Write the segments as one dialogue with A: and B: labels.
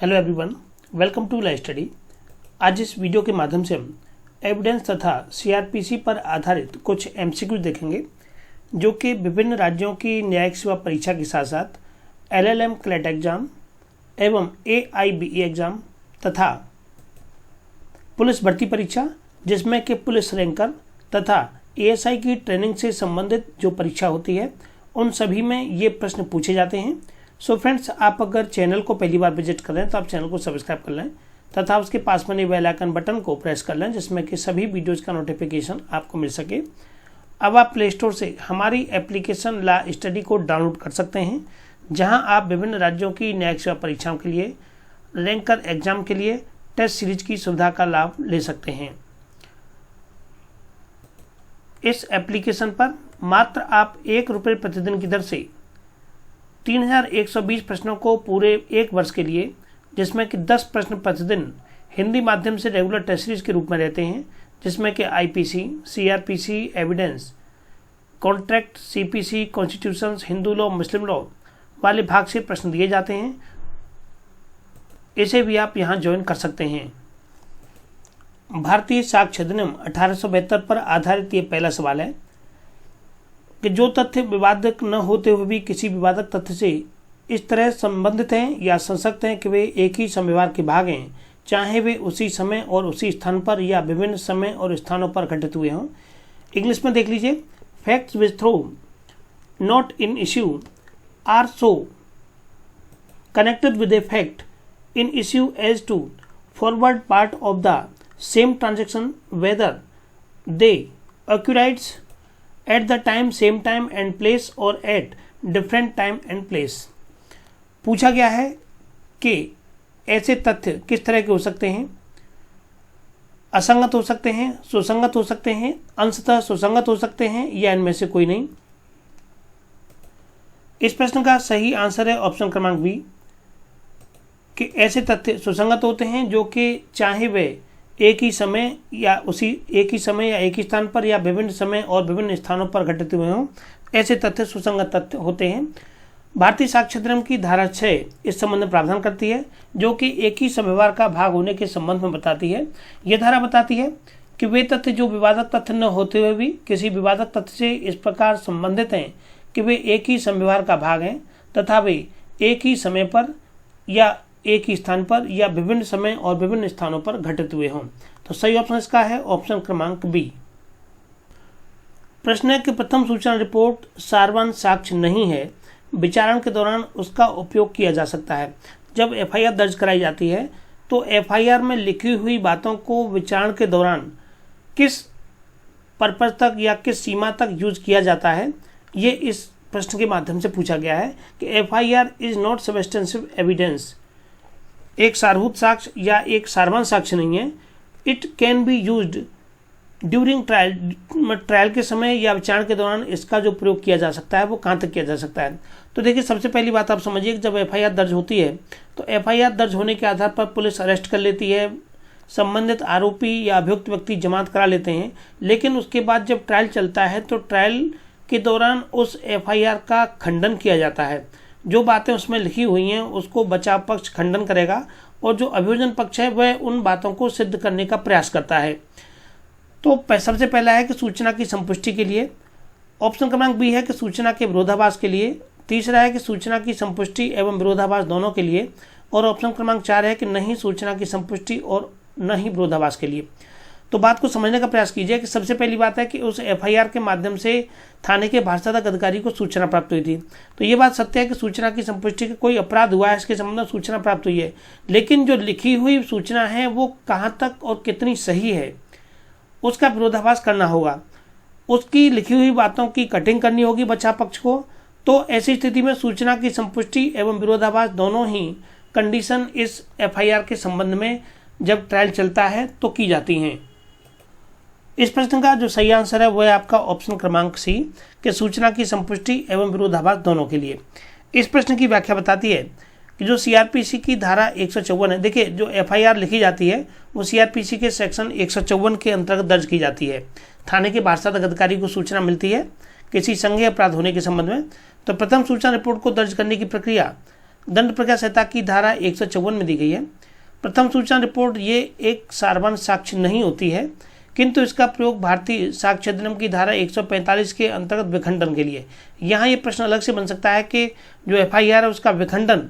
A: Hello everyone, welcome to live study. आज इस video के माध्यम से हम एविडेंस तथा सीआरपीसी पर आधारित कुछ एमसीक्यू देखेंगे जो कि विभिन्न राज्यों की न्यायिक सेवा परीक्षा के साथ साथ एलएलएम क्लैट एग्जाम एवं एआईबीई एग्जाम तथा पुलिस भर्ती परीक्षा जिसमें कि पुलिस रैंकर तथा एएसआई की ट्रेनिंग से संबंधित जो परीक्षा होती है उन सभी में ये प्रश्न पूछे जाते हैं। सो फ्रेंड्स, आप अगर चैनल को पहली बार विजिट कर रहे हैं तो आप चैनल को सब्सक्राइब कर लें तथा उसके पास में बेल आइकन बटन को प्रेस कर लें जिसमें कि सभी वीडियोज़ का नोटिफिकेशन आपको मिल सके। अब आप प्ले स्टोर से हमारी एप्लीकेशन ला स्टडी को डाउनलोड कर सकते हैं जहां आप विभिन्न राज्यों की न्यायिक सेवा परीक्षाओं के लिए रैंकर एग्जाम के लिए टेस्ट सीरीज की सुविधा का लाभ ले सकते हैं। इस एप्लीकेशन पर मात्र आप ₹1 प्रतिदिन की दर से 3120 प्रश्नों को पूरे एक वर्ष के लिए, जिसमें कि 10 प्रश्न प्रतिदिन हिंदी माध्यम से रेगुलर टेस्ट सीरीज के रूप में रहते हैं, जिसमें कि IPC, CrPC, evidence, contract, CPC, constitutions, Hindu law, मुस्लिम लॉ वाले भाग से प्रश्न दिए जाते हैं। इसे भी आप यहां ज्वाइन कर सकते हैं। भारतीय साक्ष्य अधिनियम 1872 पर आधारित ये पहला सवाल है कि जो तथ्य विवादक न होते हुए भी किसी विवादक तथ्य से इस तरह संबंधित हैं या संसक्त हैं कि वे एक ही समव्यवहार के भाग हैं, चाहे वे उसी समय और उसी स्थान पर या विभिन्न समय और स्थानों पर घटित हुए हों। इंग्लिश में देख लीजिए, facts which though not in issue are so connected with a fact in issue as to forward part of the same transaction whether they occurred at the time, same time and place or at different time and place। पूछा गया है कि ऐसे तथ्य किस तरह के हो सकते हैं, असंगत हो सकते हैं, सुसंगत हो सकते हैं, अंशतः सुसंगत हो सकते हैं या इनमें से कोई नहीं। इस प्रश्न का सही आंसर है ऑप्शन क्रमांक बी कि ऐसे तथ्य सुसंगत होते हैं जो कि चाहे वे एक ही समय या एक ही स्थान पर या विभिन्न समय और विभिन्न स्थानों पर घटित हुए हों, ऐसे तथ्य सुसंगत तथ्य होते हैं। भारतीय साक्ष्य अधिनियम की धारा 6 इस संबंध में प्रावधान करती है जो कि एक ही समव्यवहार का भाग होने के संबंध में बताती है। यह धारा बताती है कि वे तथ्य जो विवादक तथ्य न होते हुए भी किसी विवादक तथ्य से इस प्रकार संबंधित हैं कि वे एक ही समव्यवहार का भाग हैं तथा वे एक ही समय पर या एक ही स्थान पर या विभिन्न समय और विभिन्न स्थानों पर घटित हुए हों। तो सही ऑप्शन इसका है ऑप्शन क्रमांक बी। प्रश्न है कि प्रथम सूचना रिपोर्ट सारवान साक्ष्य नहीं है, विचारण के दौरान उसका उपयोग किया जा सकता है। जब एफआईआर दर्ज कराई जाती है तो एफआईआर में लिखी हुई बातों को विचारण के दौरान किस पर्पज तक या किस सीमा तक यूज किया जाता है, ये इस प्रश्न के माध्यम से पूछा गया है कि FIR is not substantive evidence, एक सारभूत साक्ष्य या एक सारवान साक्ष्य नहीं है। It can be used during trial के समय या विचारण के दौरान इसका जो प्रयोग किया जा सकता है वो कहाँ तक किया जा सकता है। तो देखिए, सबसे पहली बात आप समझिए कि जब एफआईआर दर्ज होती है तो एफआईआर दर्ज होने के आधार पर पुलिस अरेस्ट कर लेती है, संबंधित आरोपी या अभियुक्त व्यक्ति जमानत करा लेते हैं, लेकिन उसके बाद जब ट्रायल चलता है तो ट्रायल के दौरान उस एफआईआर का खंडन किया जाता है। जो बातें उसमें लिखी हुई हैं उसको बचाव पक्ष खंडन करेगा और जो अभियोजन पक्ष है वह उन बातों को सिद्ध करने का प्रयास करता है। तो सबसे पहला है कि सूचना की संपुष्टि के लिए, ऑप्शन क्रमांक बी है कि सूचना के विरोधाभास के लिए, तीसरा है कि सूचना की संपुष्टि एवं विरोधाभास दोनों के लिए, और ऑप्शन क्रमांक 4 है कि नहीं सूचना की संपुष्टि और न ही विरोधाभास के लिए। तो बात को समझने का प्रयास कीजिए कि सबसे पहली बात है कि उस एफआईआर के माध्यम से थाने के भारसाधक अधिकारी को सूचना प्राप्त हुई थी। तो ये बात सत्य है कि सूचना की संपुष्टि के कोई अपराध हुआ है इसके संबंध में सूचना प्राप्त हुई है, लेकिन जो लिखी हुई सूचना है वो कहाँ तक और कितनी सही है उसका विरोधाभास करना होगा, उसकी लिखी हुई बातों की कटिंग करनी होगी बचाव पक्ष को। तो ऐसी स्थिति में सूचना की संपुष्टि एवं विरोधाभास दोनों ही कंडीशन इस एफआईआर के संबंध में जब ट्रायल चलता है तो की जाती हैं। इस प्रश्न का जो सही आंसर है वह है आपका ऑप्शन क्रमांक सी कि सूचना की संपुष्टि एवं विरोधाभास दोनों के लिए। इस प्रश्न की व्याख्या बताती है कि जो सीआरपीसी की धारा 154 है, देखिए जो एफआईआर लिखी जाती है वो सीआरपीसी के सेक्शन 154 के अंतर्गत दर्ज की जाती है। थाने के भारसाधक अधिकारी को सूचना मिलती है किसी संज्ञेय अपराध होने के संबंध में, तो प्रथम सूचना रिपोर्ट को दर्ज करने की प्रक्रिया दंड प्रक्रिया संहिता की धारा 154 में दी गई है। प्रथम सूचना रिपोर्ट ये एक सार्वजनिक साक्ष्य नहीं होती है, किंतु इसका प्रयोग भारतीय साक्ष्य अधिनियम की धारा 145 के अंतर्गत विखंडन के लिए। यहाँ ये प्रश्न अलग से बन सकता है कि जो FIR है उसका विखंडन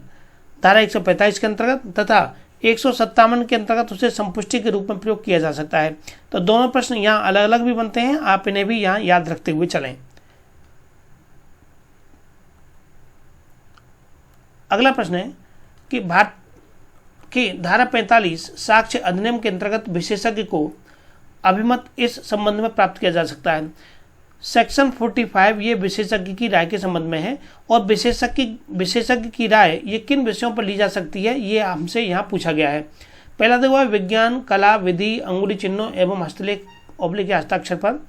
A: धारा 145 के अंतर्गत तथा 157 के अंतर्गत उसे संपुष्टि के रूप में प्रयोग किया जा सकता है। तो दोनों प्रश्न यहाँ अलग अलग भी बनते हैं, आप इन्हें भी यहाँ याद रखते हुए चलें। अगला प्रश्न है कि भारत के धारा 45 साक्ष्य अधिनियम के अंतर्गत विशेषज्ञ को अभिमत इस संबंध में प्राप्त किया जा सकता है। सेक्शन 45 ये विशेषज्ञ की राय के संबंध में है, और विशेषज्ञ की राय ये किन विषयों पर ली जा सकती है ये हमसे यहाँ पूछा गया है। पहला दिया हुआ है विज्ञान, कला, विधि, अंगुली चिन्हों एवं हस्तलेख / हस्ताक्षर पर।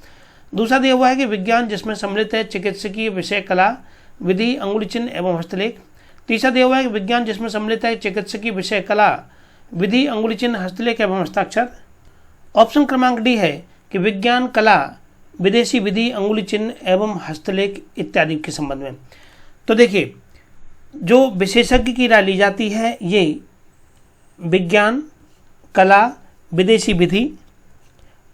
A: दूसरा दिया हुआ है कि विज्ञान जिसमें सम्मिलित है चिकित्सकीय विषय, कला, विधि, अंगुली चिन्ह एवं हस्तलेख। तीसरा दिया हुआ है कि विज्ञान जिसमें सम्मिलित है चिकित्सकीय विषय, कला, विधि, अंगुली चिन्ह, हस्तलेख एवं हस्ताक्षर। ऑप्शन क्रमांक डी है कि विज्ञान, कला, विदेशी विधि, अंगुली चिन्ह एवं हस्तलेख इत्यादि के संबंध में। तो देखिए, जो विशेषज्ञ की राय ली जाती है ये विज्ञान, कला, विदेशी विधि,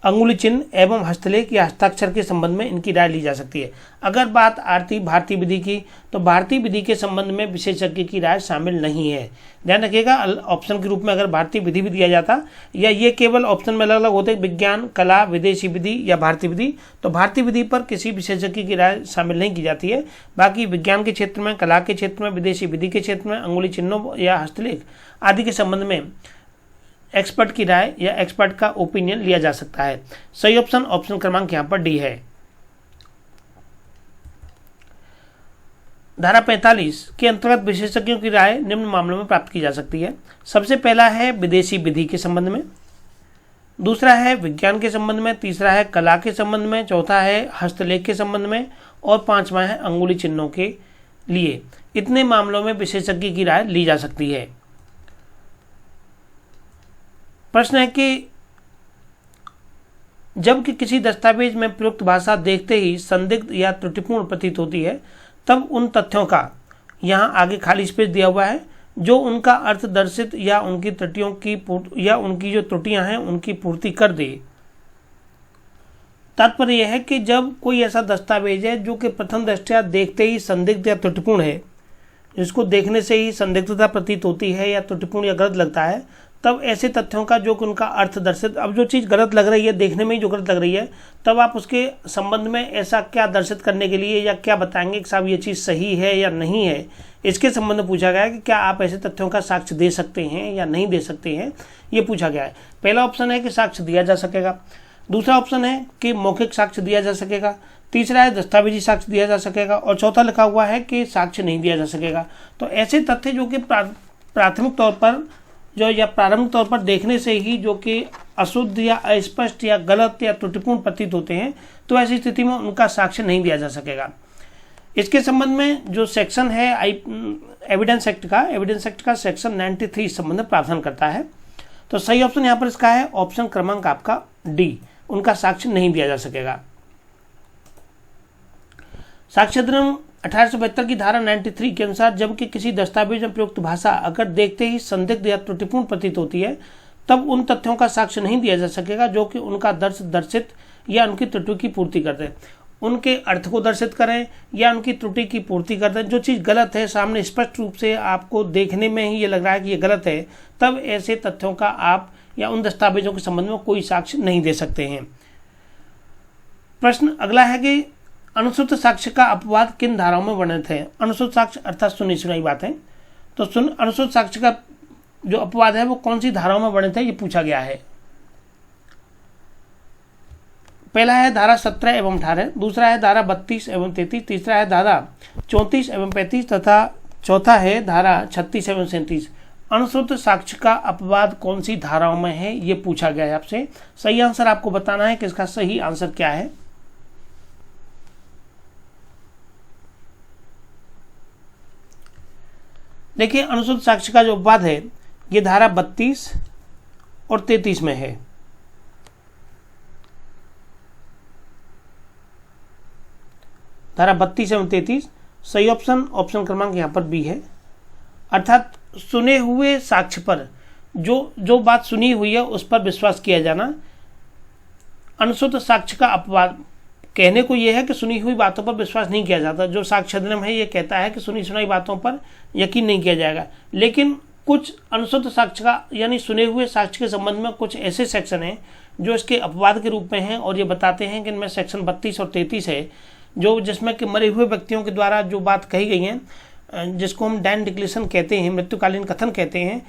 A: अंगुली चिन्ह एवं हस्तलेख या हस्ताक्षर के संबंध में इनकी राय ली जा सकती है। अगर बात भारतीय विधि की, तो भारतीय विधि के संबंध में विशेषज्ञ की राय शामिल नहीं है। ध्यान रखिएगा, ऑप्शन के रूप में अगर भारतीय विधि भी दिया जाता या ये केवल ऑप्शन में अलग अलग होते विज्ञान, कला, विदेशी विधि या भारतीय विधि, तो भारतीय विधि पर किसी विशेषज्ञ की राय शामिल नहीं की जाती है। बाकी विज्ञान के क्षेत्र में, कला के क्षेत्र में, विदेशी विधि के क्षेत्र में, अंगुली चिन्हों या हस्तलेख आदि के संबंध में एक्सपर्ट की राय या एक्सपर्ट का ओपिनियन लिया जा सकता है। सही ऑप्शन क्रमांक यहाँ पर डी है। धारा 45 के अंतर्गत विशेषज्ञों की राय निम्न मामलों में प्राप्त की जा सकती है। सबसे पहला है विदेशी विधि के संबंध में, दूसरा है विज्ञान के संबंध में, तीसरा है कला के संबंध में, चौथा है हस्तलेख के संबंध में और पांचवा है अंगुली चिन्हों के लिए। इतने मामलों में विशेषज्ञ की राय ली जा सकती है। प्रश्न है कि जबकि किसी दस्तावेज में प्रयुक्त भाषा देखते ही संदिग्ध या त्रुटिपूर्ण प्रतीत होती है, तब उन तथ्यों का, यहाँ आगे खाली स्पेस दिया हुआ है, जो उनका अर्थ दर्शित या उनकी त्रुटियों की या उनकी जो त्रुटियां हैं उनकी पूर्ति कर दे। तात्पर्य यह है कि जब कोई ऐसा दस्तावेज है जो कि प्रथम दृष्टया देखते ही संदिग्ध या त्रुटिपूर्ण है, जिसको देखने से ही संदिग्धता प्रतीत होती है या त्रुटिपूर्ण या गलत लगता है, तब ऐसे तथ्यों का जो कि उनका अर्थ दर्शित, अब जो चीज़ गलत लग रही है, देखने में ही जो गलत लग रही है, तब आप उसके संबंध में ऐसा क्या दर्शित करने के लिए या क्या बताएंगे कि साहब ये चीज़ सही है या नहीं है, इसके संबंध में पूछा गया है कि क्या आप ऐसे तथ्यों का साक्ष्य दे सकते हैं या नहीं दे सकते हैं, ये पूछा गया है। पहला ऑप्शन है कि साक्ष्य दिया जा सकेगा, दूसरा ऑप्शन है कि मौखिक साक्ष्य दिया जा सकेगा, तीसरा है दस्तावेजी साक्ष्य दिया जा सकेगा और चौथा लिखा हुआ है कि साक्ष्य नहीं दिया जा सकेगा। तो ऐसे तथ्य जो कि प्राथमिक तौर पर या प्रारंभिक तौर पर देखने से ही जो कि अशुद्ध या अस्पष्ट या गलत या त्रुटिपूर्ण प्रतीत होते हैं, तो ऐसी स्थिति में उनका साक्ष्य नहीं दिया जा सकेगा। इसके संबंध में जो सेक्शन है एविडेंस एक्ट का सेक्शन 93 इस संबंध में प्रावधान करता है। तो सही ऑप्शन यहाँ पर इसका है ऑप्शन क्रमांक आपका डी, उनका साक्ष्य नहीं दिया जा सकेगा। साक्ष्य अधिनियम 1872 की धारा 93 के अनुसार जबकि किसी दस्तावेज में प्रयुक्त भाषा अगर देखते ही संदिग्ध या त्रुटिपूर्ण प्रतीत होती है, तब उन तथ्यों का साक्ष्य नहीं दिया जा सकेगा जो कि उनका दर्शित या उनकी त्रुटि की पूर्ति कर दें, उनके अर्थ को दर्शित करें या उनकी त्रुटि की पूर्ति कर दें। जो चीज़ गलत है सामने स्पष्ट रूप से आपको देखने में ही ये लग रहा है कि ये गलत है, तब ऐसे तथ्यों का आप या उन दस्तावेजों के संबंध में कोई साक्ष्य नहीं दे सकते हैं। प्रश्न अगला है कि अनुश्रुत साक्ष्य का अपवाद किन धाराओं में वर्णित है। अनुश्रुत साक्ष्य अर्थात सुनी सुनाई बात है, तो अनुश्रुत साक्ष्य का जो अपवाद है वो कौन सी धाराओं में वर्णित है, ये पूछा गया है। पहला है धारा 17 एवं 18, दूसरा है धारा 32 एवं 33, तीसरा है धारा 34 एवं 35 तथा चौथा है धारा 36 एवं 37। अनुश्रुत साक्ष्य का अपवाद कौन सी धाराओं में है, ये पूछा गया है आपसे। सही आंसर आपको बताना है कि इसका सही आंसर क्या है। देखिए, अनुश्रुत साक्ष्य का जो अपवाद है ये धारा 32 और 33 में है। धारा 32 एवं 33 सही ऑप्शन क्रमांक यहाँ पर बी है। अर्थात सुने हुए साक्ष्य पर, जो बात सुनी हुई है उस पर विश्वास किया जाना। अनुश्रुत साक्ष्य का अपवाद, कहने को यह है कि सुनी हुई बातों पर विश्वास नहीं किया जाता। जो साक्ष्य अधिनियम है ये कहता है कि सुनी सुनाई बातों पर यकीन नहीं किया जाएगा, लेकिन कुछ अनुश्रुत साक्ष्य का यानी सुने हुए साक्ष्य के संबंध में कुछ ऐसे सेक्शन हैं जो इसके अपवाद के रूप में हैं, और ये बताते हैं कि इनमें सेक्शन 32 और 33 है, जो जिसमें कि मरे हुए व्यक्तियों के द्वारा जो बात कही गई है, जिसको हम डैंग डिक्लेरेशन कहते हैं, मृत्युकालीन कथन कहते हैं।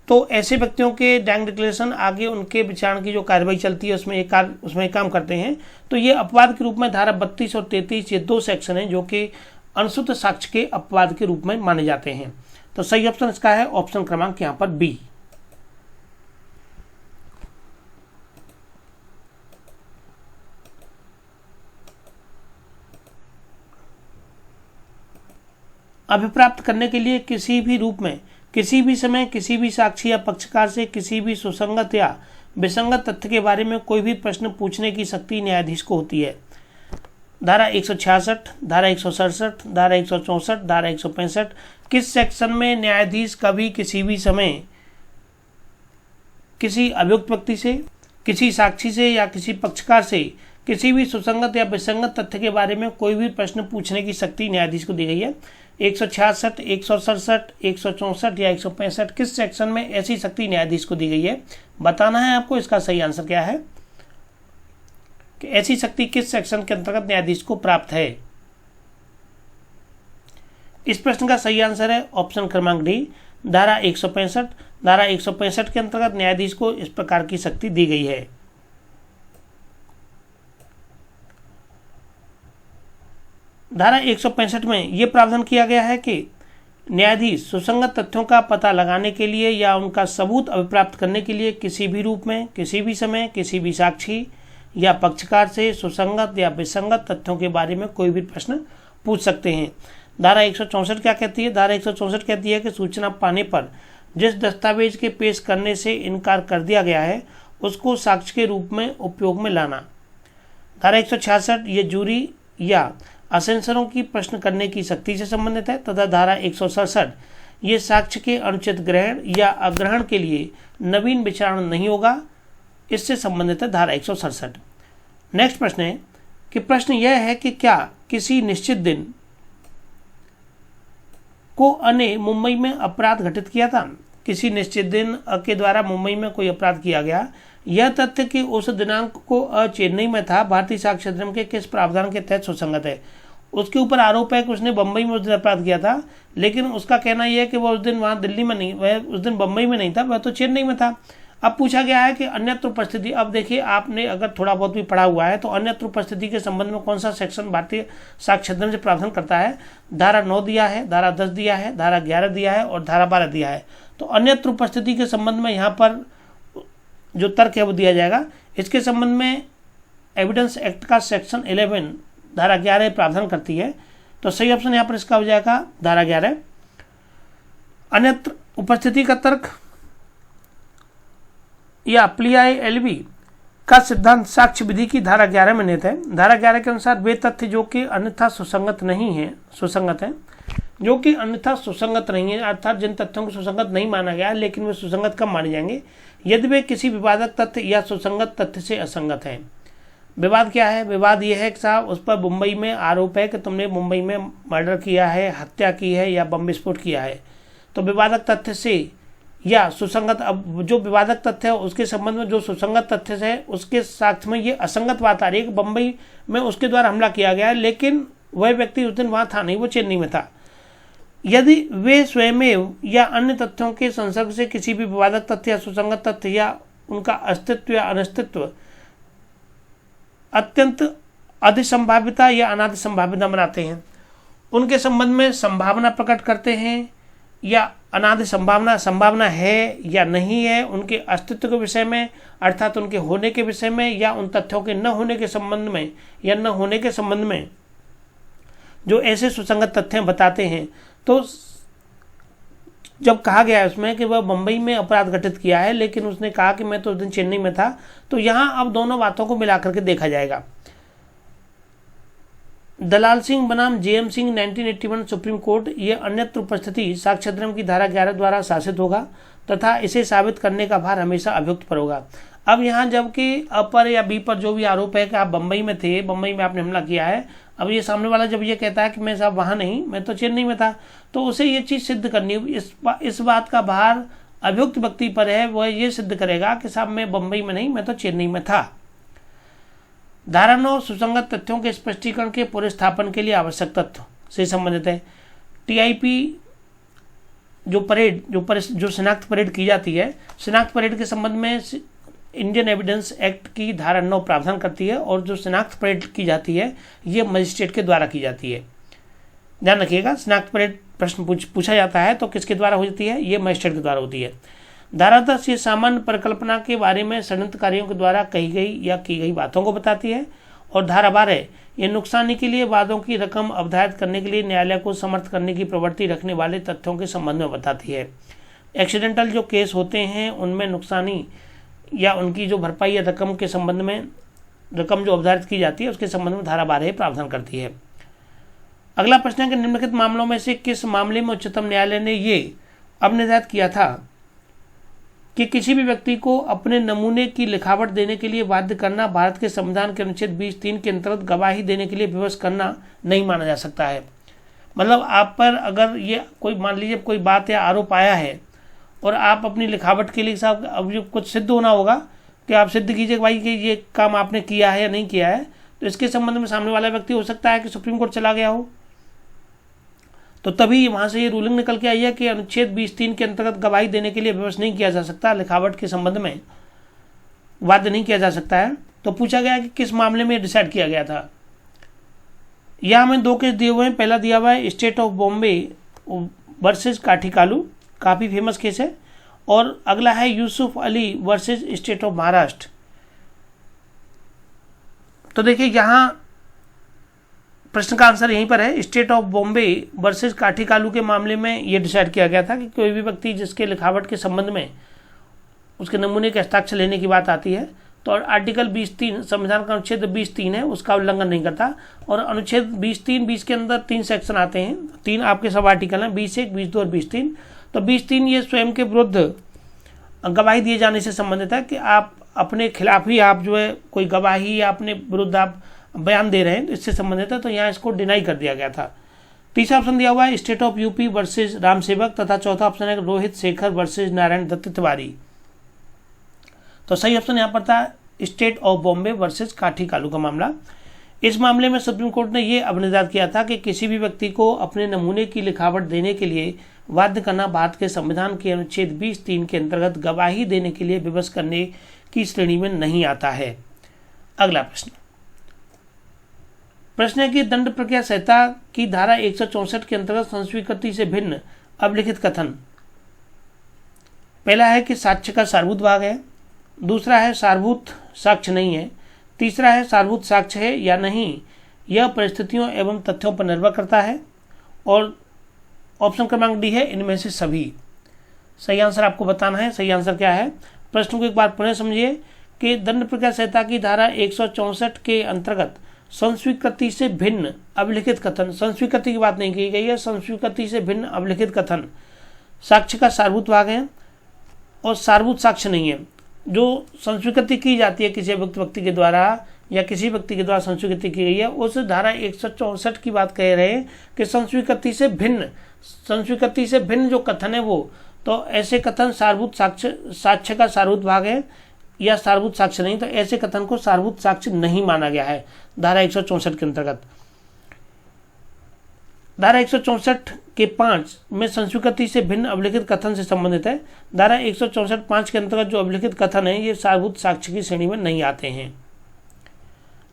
A: तो ऐसे व्यक्तियों के डैंग डिक्लेरेशन आगे उनके विचारण की जो कार्रवाई चलती है उसमें एक काम करते हैं। तो ये अपवाद के रूप में धारा 32 और 33 ये दो सेक्शन हैं जो कि अनुश्रुत साक्ष्य के अपवाद के रूप में माने जाते हैं। तो सही ऑप्शन इसका है ऑप्शन क्रमांक यहाँ पर बी। अभिप्राप्त करने के लिए किसी भी रूप में, किसी भी समय, किसी भी साक्षी या पक्षकार से किसी भी सुसंगत या विसंगत तथ्य के बारे में कोई भी प्रश्न पूछने की शक्ति न्यायाधीश को होती है। धारा 166, धारा 167, धारा 164, धारा 165 किस सेक्शन में न्यायाधीश कभी किसी भी समय किसी अभियुक्त व्यक्ति से, किसी साक्षी से या किसी पक्षकार से किसी भी सुसंगत या विसंगत तथ्य के बारे में कोई भी प्रश्न पूछने की शक्ति न्यायाधीश को दी गई है? 166, 167, 164 या 165 किस सेक्शन में ऐसी शक्ति न्यायाधीश को दी गई है? बताना है आपको इसका सही आंसर क्या है कि ऐसी शक्ति किस सेक्शन के अंतर्गत न्यायाधीश को प्राप्त है। इस प्रश्न का सही आंसर है ऑप्शन क्रमांक डी, धारा 165। धारा 165 के अंतर्गत न्यायाधीश को इस प्रकार की शक्ति दी गई है। धारा 165 में यह प्रावधान किया गया है कि न्यायाधीश सुसंगत तथ्यों का पता लगाने के लिए या उनका सबूत अभिप्राप्त करने के लिए किसी भी रूप में, किसी भी समय, किसी भी साक्षी या पक्षकार से सुसंगत या विसंगत तथ्यों के बारे में कोई भी प्रश्न पूछ सकते हैं। धारा 164 क्या कहती है? धारा 164 कहती है कि सूचना पाने पर जिस दस्तावेज के पेश करने से इनकार कर दिया गया है उसको साक्ष्य के रूप में उपयोग में लाना। धारा 166 ये जूरी या असेंसरों की प्रश्न करने की शक्ति से संबंधित है, तथा धारा 167 ये साक्ष्य के अनुचित ग्रहण या अग्रहण के लिए नवीन विचारण नहीं होगा, इससे संबंधित है धारा 167। नेक्स्ट प्रश्न है कि प्रश्न यह है कि क्या किसी निश्चित दिन को अ ने मुंबई में अपराध घटित किया था? किसी निश्चित दिन अ के द्वारा मुंबई में कोई अपराध किया गया। यह तथ्य कि उस दिनांक को अ चेन्नई में था भारतीय साक्ष्य अधिनियम के किस प्रावधान के तहत सुसंगत है? उसके ऊपर आरोप है कि उसने बम्बई में उस दिन अपराध किया था, लेकिन उसका कहना यह है कि वह उस दिन वहाँ दिल्ली में नहीं, वह उस दिन बम्बई में नहीं था, वह तो चेन्नई में था। अब पूछा गया है कि अन्यत्र उपस्थिति। अब देखिए, आपने अगर थोड़ा बहुत भी पढ़ा हुआ है तो अन्यत्र उपस्थिति के संबंध में कौन सा सेक्शन भारतीय साक्ष्य अधिनियम से प्रावधान करता है? धारा 9 दिया है, धारा 10 दिया है, धारा 11 दिया है और धारा 12 दिया है। तो अन्यत्र उपस्थिति के संबंध में यहाँ पर जो तर्क है वो दिया जाएगा। इसके संबंध में एविडेंस एक्ट का सेक्शन 11 धारा 11 प्रावधान करती है। तो सही ऑप्शन यहाँ पर इसका हो जाएगा धारा 11। अन्यत्र उपस्थिति का तर्क या प्लियाय एलबी का सिद्धांत साक्ष्य विधि की धारा 11 में निहित है। धारा 11 के अनुसार वे तथ्य जो कि अन्यथा सुसंगत नहीं है, सुसंगत है, जो कि अन्यथा सुसंगत नहीं है, अर्थात जिन तथ्यों को सुसंगत नहीं माना गया लेकिन वे सुसंगत कब माने जाएंगे? यदि वे किसी विवादक तथ्य या सुसंगत तथ्य से असंगत है। विवाद क्या है? विवाद यह है कि साहब उस पर मुंबई में आरोप है कि तुमने मुंबई में मर्डर किया है, हत्या की है या बम विस्फोट किया है। तो विवादक तथ्य से या सुसंगत, अब जो विवादक तथ्य है उसके संबंध में जो सुसंगत तथ्य है उसके साक्ष्य में ये असंगत बात आ रही है कि बम्बई में उसके द्वारा हमला किया गया है, लेकिन वह व्यक्ति उस दिन वहाँ था नहीं, वो चेन्नई में था। यदि वे स्वयं या अन्य तथ्यों के संसर्ग से किसी भी विवादक तथ्य या सुसंगत तथ्य या उनका अस्तित्व या अनस्तित्व अत्यंत अधिसंभाव्यता या अनादि संभाव्यता बनाते हैं, उनके संबंध में संभावना प्रकट करते हैं या अनादि संभावना है या नहीं है, उनके अस्तित्व के विषय में अर्थात उनके होने के विषय में या उन तथ्यों के न होने के संबंध में या न होने के संबंध में जो ऐसे सुसंगत तथ्य बताते हैं। तो जब कहा गया है उसमें कि वह मुंबई में अपराध घटित किया है लेकिन उसने कहा कि मैं तो उस दिन चेन्नई में था, तो यहाँ अब दोनों बातों को मिलाकर के देखा जाएगा। दलाल सिंह बनाम जेएम सिंह 1981 सुप्रीम कोर्ट, ये अन्यत्र उपस्थिति साक्ष्यधर्म की धारा 11 द्वारा शासित होगा तथा इसे साबित करने का भार हमेशा अभियुक्त पर होगा। अब यहाँ जबकि अ पर या बी पर जो भी आरोप है कि आप बम्बई में थे, बम्बई में आपने हमला किया है, अब ये सामने वाला जब ये कहता है कि मैं साहब वहाँ नहीं, मैं तो चेन्नई में था, तो उसे ये चीज़ सिद्ध करनी, इस बात का भार अभियुक्त व्यक्ति पर है। वह ये सिद्ध करेगा कि साहब मैं बम्बई में नहीं, मैं तो चेन्नई में था। धारा 9 सुसंगत तथ्यों के स्पष्टीकरण के पूरे स्थापन के लिए आवश्यक तथ्य से संबंधित है। टीआईपी जो शिनाख्त परेड की जाती है, शिनाख्त परेड के संबंध में इंडियन एविडेंस एक्ट की धारा 9 प्रावधान करती है, और जो शिनाख्त परेड की जाती है ये मजिस्ट्रेट के द्वारा की जाती है। ध्यान रखिएगा, शिनाख्त परेड प्रश्न पूछा जाता है तो किसके द्वारा हो जाती है, ये मजिस्ट्रेट के द्वारा होती है। धारा 10 ये सामान्य परिकल्पना के बारे में षड्यंत्रकारियों के द्वारा कही गई या की गई बातों को बताती है। और धारा 12 ये नुकसानी के लिए वादों की रकम अवधारित करने के लिए न्यायालय को समर्थ करने की प्रवृत्ति रखने वाले तथ्यों के संबंध में बताती है। एक्सीडेंटल जो केस होते हैं उनमें नुकसानी या उनकी जो भरपाई या रकम के संबंध में, रकम जो अवधारित की जाती है उसके संबंध में धारा 12 प्रावधान करती है। अगला प्रश्न है कि निम्नलिखित मामलों में से किस मामले में उच्चतम न्यायालय ने ये अब निर्धारित किया था कि किसी भी व्यक्ति को अपने नमूने की लिखावट देने के लिए बाध्य करना भारत के संविधान के अनुच्छेद 20(3) के अंतर्गत गवाही देने के लिए विवश करना नहीं माना जा सकता है। मतलब आप पर अगर ये कोई, मान लीजिए कोई बात या आरोप आया है और आप अपनी लिखावट के लिए साहब अब जो कुछ सिद्ध होना होगा कि आप सिद्ध कीजिए भाई कि ये काम आपने किया है या नहीं किया है, तो इसके संबंध में सामने वाला व्यक्ति हो सकता है कि सुप्रीम कोर्ट चला गया हो, तो तभी वहाँ से ये रूलिंग निकल के आई है कि अनुच्छेद 20(3) के अंतर्गत गवाही देने के लिए विवश नहीं किया जा सकता, लिखावट के संबंध में बाध्य नहीं किया जा सकता है। तो पूछा गया कि किस मामले में डिसाइड किया गया था। यहाँ हमें 2 केस दिए हुए हैं। पहला दिया हुआ है स्टेट ऑफ बॉम्बे वर्सेज काठीकालू, काफ़ी फेमस केस है, और अगला है Yusuf Ali versus state of Maharashtra. तो देखिए यहाँ प्रश्न का आंसर यहीं पर है। स्टेट ऑफ बॉम्बे वर्सेज काठीकालू के मामले में ये डिसाइड किया गया था कि कोई भी व्यक्ति जिसके लिखावट के संबंध में उसके नमूने के हस्ताक्षर लेने की बात आती है तो आर्टिकल 20(3) संविधान का अनुच्छेद 20(3) है, उसका उल्लंघन नहीं करता। और अनुच्छेद 20(3) के अंदर 3 सेक्शन आते हैं, 3 आपके सब आर्टिकल हैं, 21, 22 और 23। तो 23 ये स्वयं के विरुद्ध गवाही दिए जाने से संबंधित है कि आप अपने खिलाफ ही आप जो है कोई गवाही या अपने विरुद्ध आप बयान दे रहे हैं, तो इससे संबंधित है, तो यहाँ इसको डिनाई कर दिया गया था। तीसरा ऑप्शन दिया हुआ है state of UP versus Ram सेवक, तथा चौथा ऑप्शन है रोहित शेखर वर्सेज नारायण दत्त तिवारी। तो सही ऑप्शन यहाँ पर था स्टेट ऑफ बॉम्बे वर्सेज काठीकालू का मामला। इस मामले में सुप्रीम कोर्ट ने यह अब निर्धारित किया था कि किसी भी व्यक्ति को अपने नमूने की लिखावट देने के लिए बाध्य करना भारत के संविधान के अनुच्छेद 20(3) के अंतर्गत गवाही देने के लिए विवश करने की श्रेणी में नहीं आता है। अगला प्रश्न है कि दंड प्रक्रिया संहिता की धारा 164 के अंतर्गत संस्वीकृति से भिन्न अभिलिखित कथन, पहला है कि साक्ष्य का सारभूत भाग है, दूसरा है सारभूत साक्ष्य नहीं है, तीसरा है सारभूत साक्ष्य है या नहीं, यह परिस्थितियों एवं तथ्यों पर निर्भर करता है, और ऑप्शन क्रमांक डी है इनमें से सभी। सही आंसर आपको बताना है। सही आंसर क्या है, प्रश्न को एक बार पुनः समझिए कि दंड प्रक्रिया संहिता की धारा 164 के अंतर्गत संस्वीकृति से भिन्न अभिलिखित कथन, संस्वीकृति की बात नहीं की गई है, संस्वीकृति से भिन्न अभिलिखित कथन साक्ष्य का सारभूत भाग है और सारभूत साक्ष्य नहीं है। जो संस्वीकृति की जाती है किसी व्यक्ति के द्वारा या किसी व्यक्ति के द्वारा संस्वीकृति की गई है, उस धारा 164 की बात कह रहे हैं कि संस्वीकृति से भिन्न जो कथन है वो, तो ऐसे कथन सारभूत साक्ष्य का सारभूत भाग है या सारभूत साक्ष्य नहीं, तो ऐसे कथन को सारभूत साक्ष्य नहीं माना गया है धारा 164 के अंतर्गत। धारा 164 के 5 में संस्वीकृति से भिन्न अभिलिखित कथन से संबंधित है। धारा 164(5) के अंतर्गत जो अभिलिखित कथन है ये सारभूत साक्ष्य की श्रेणी में नहीं आते हैं।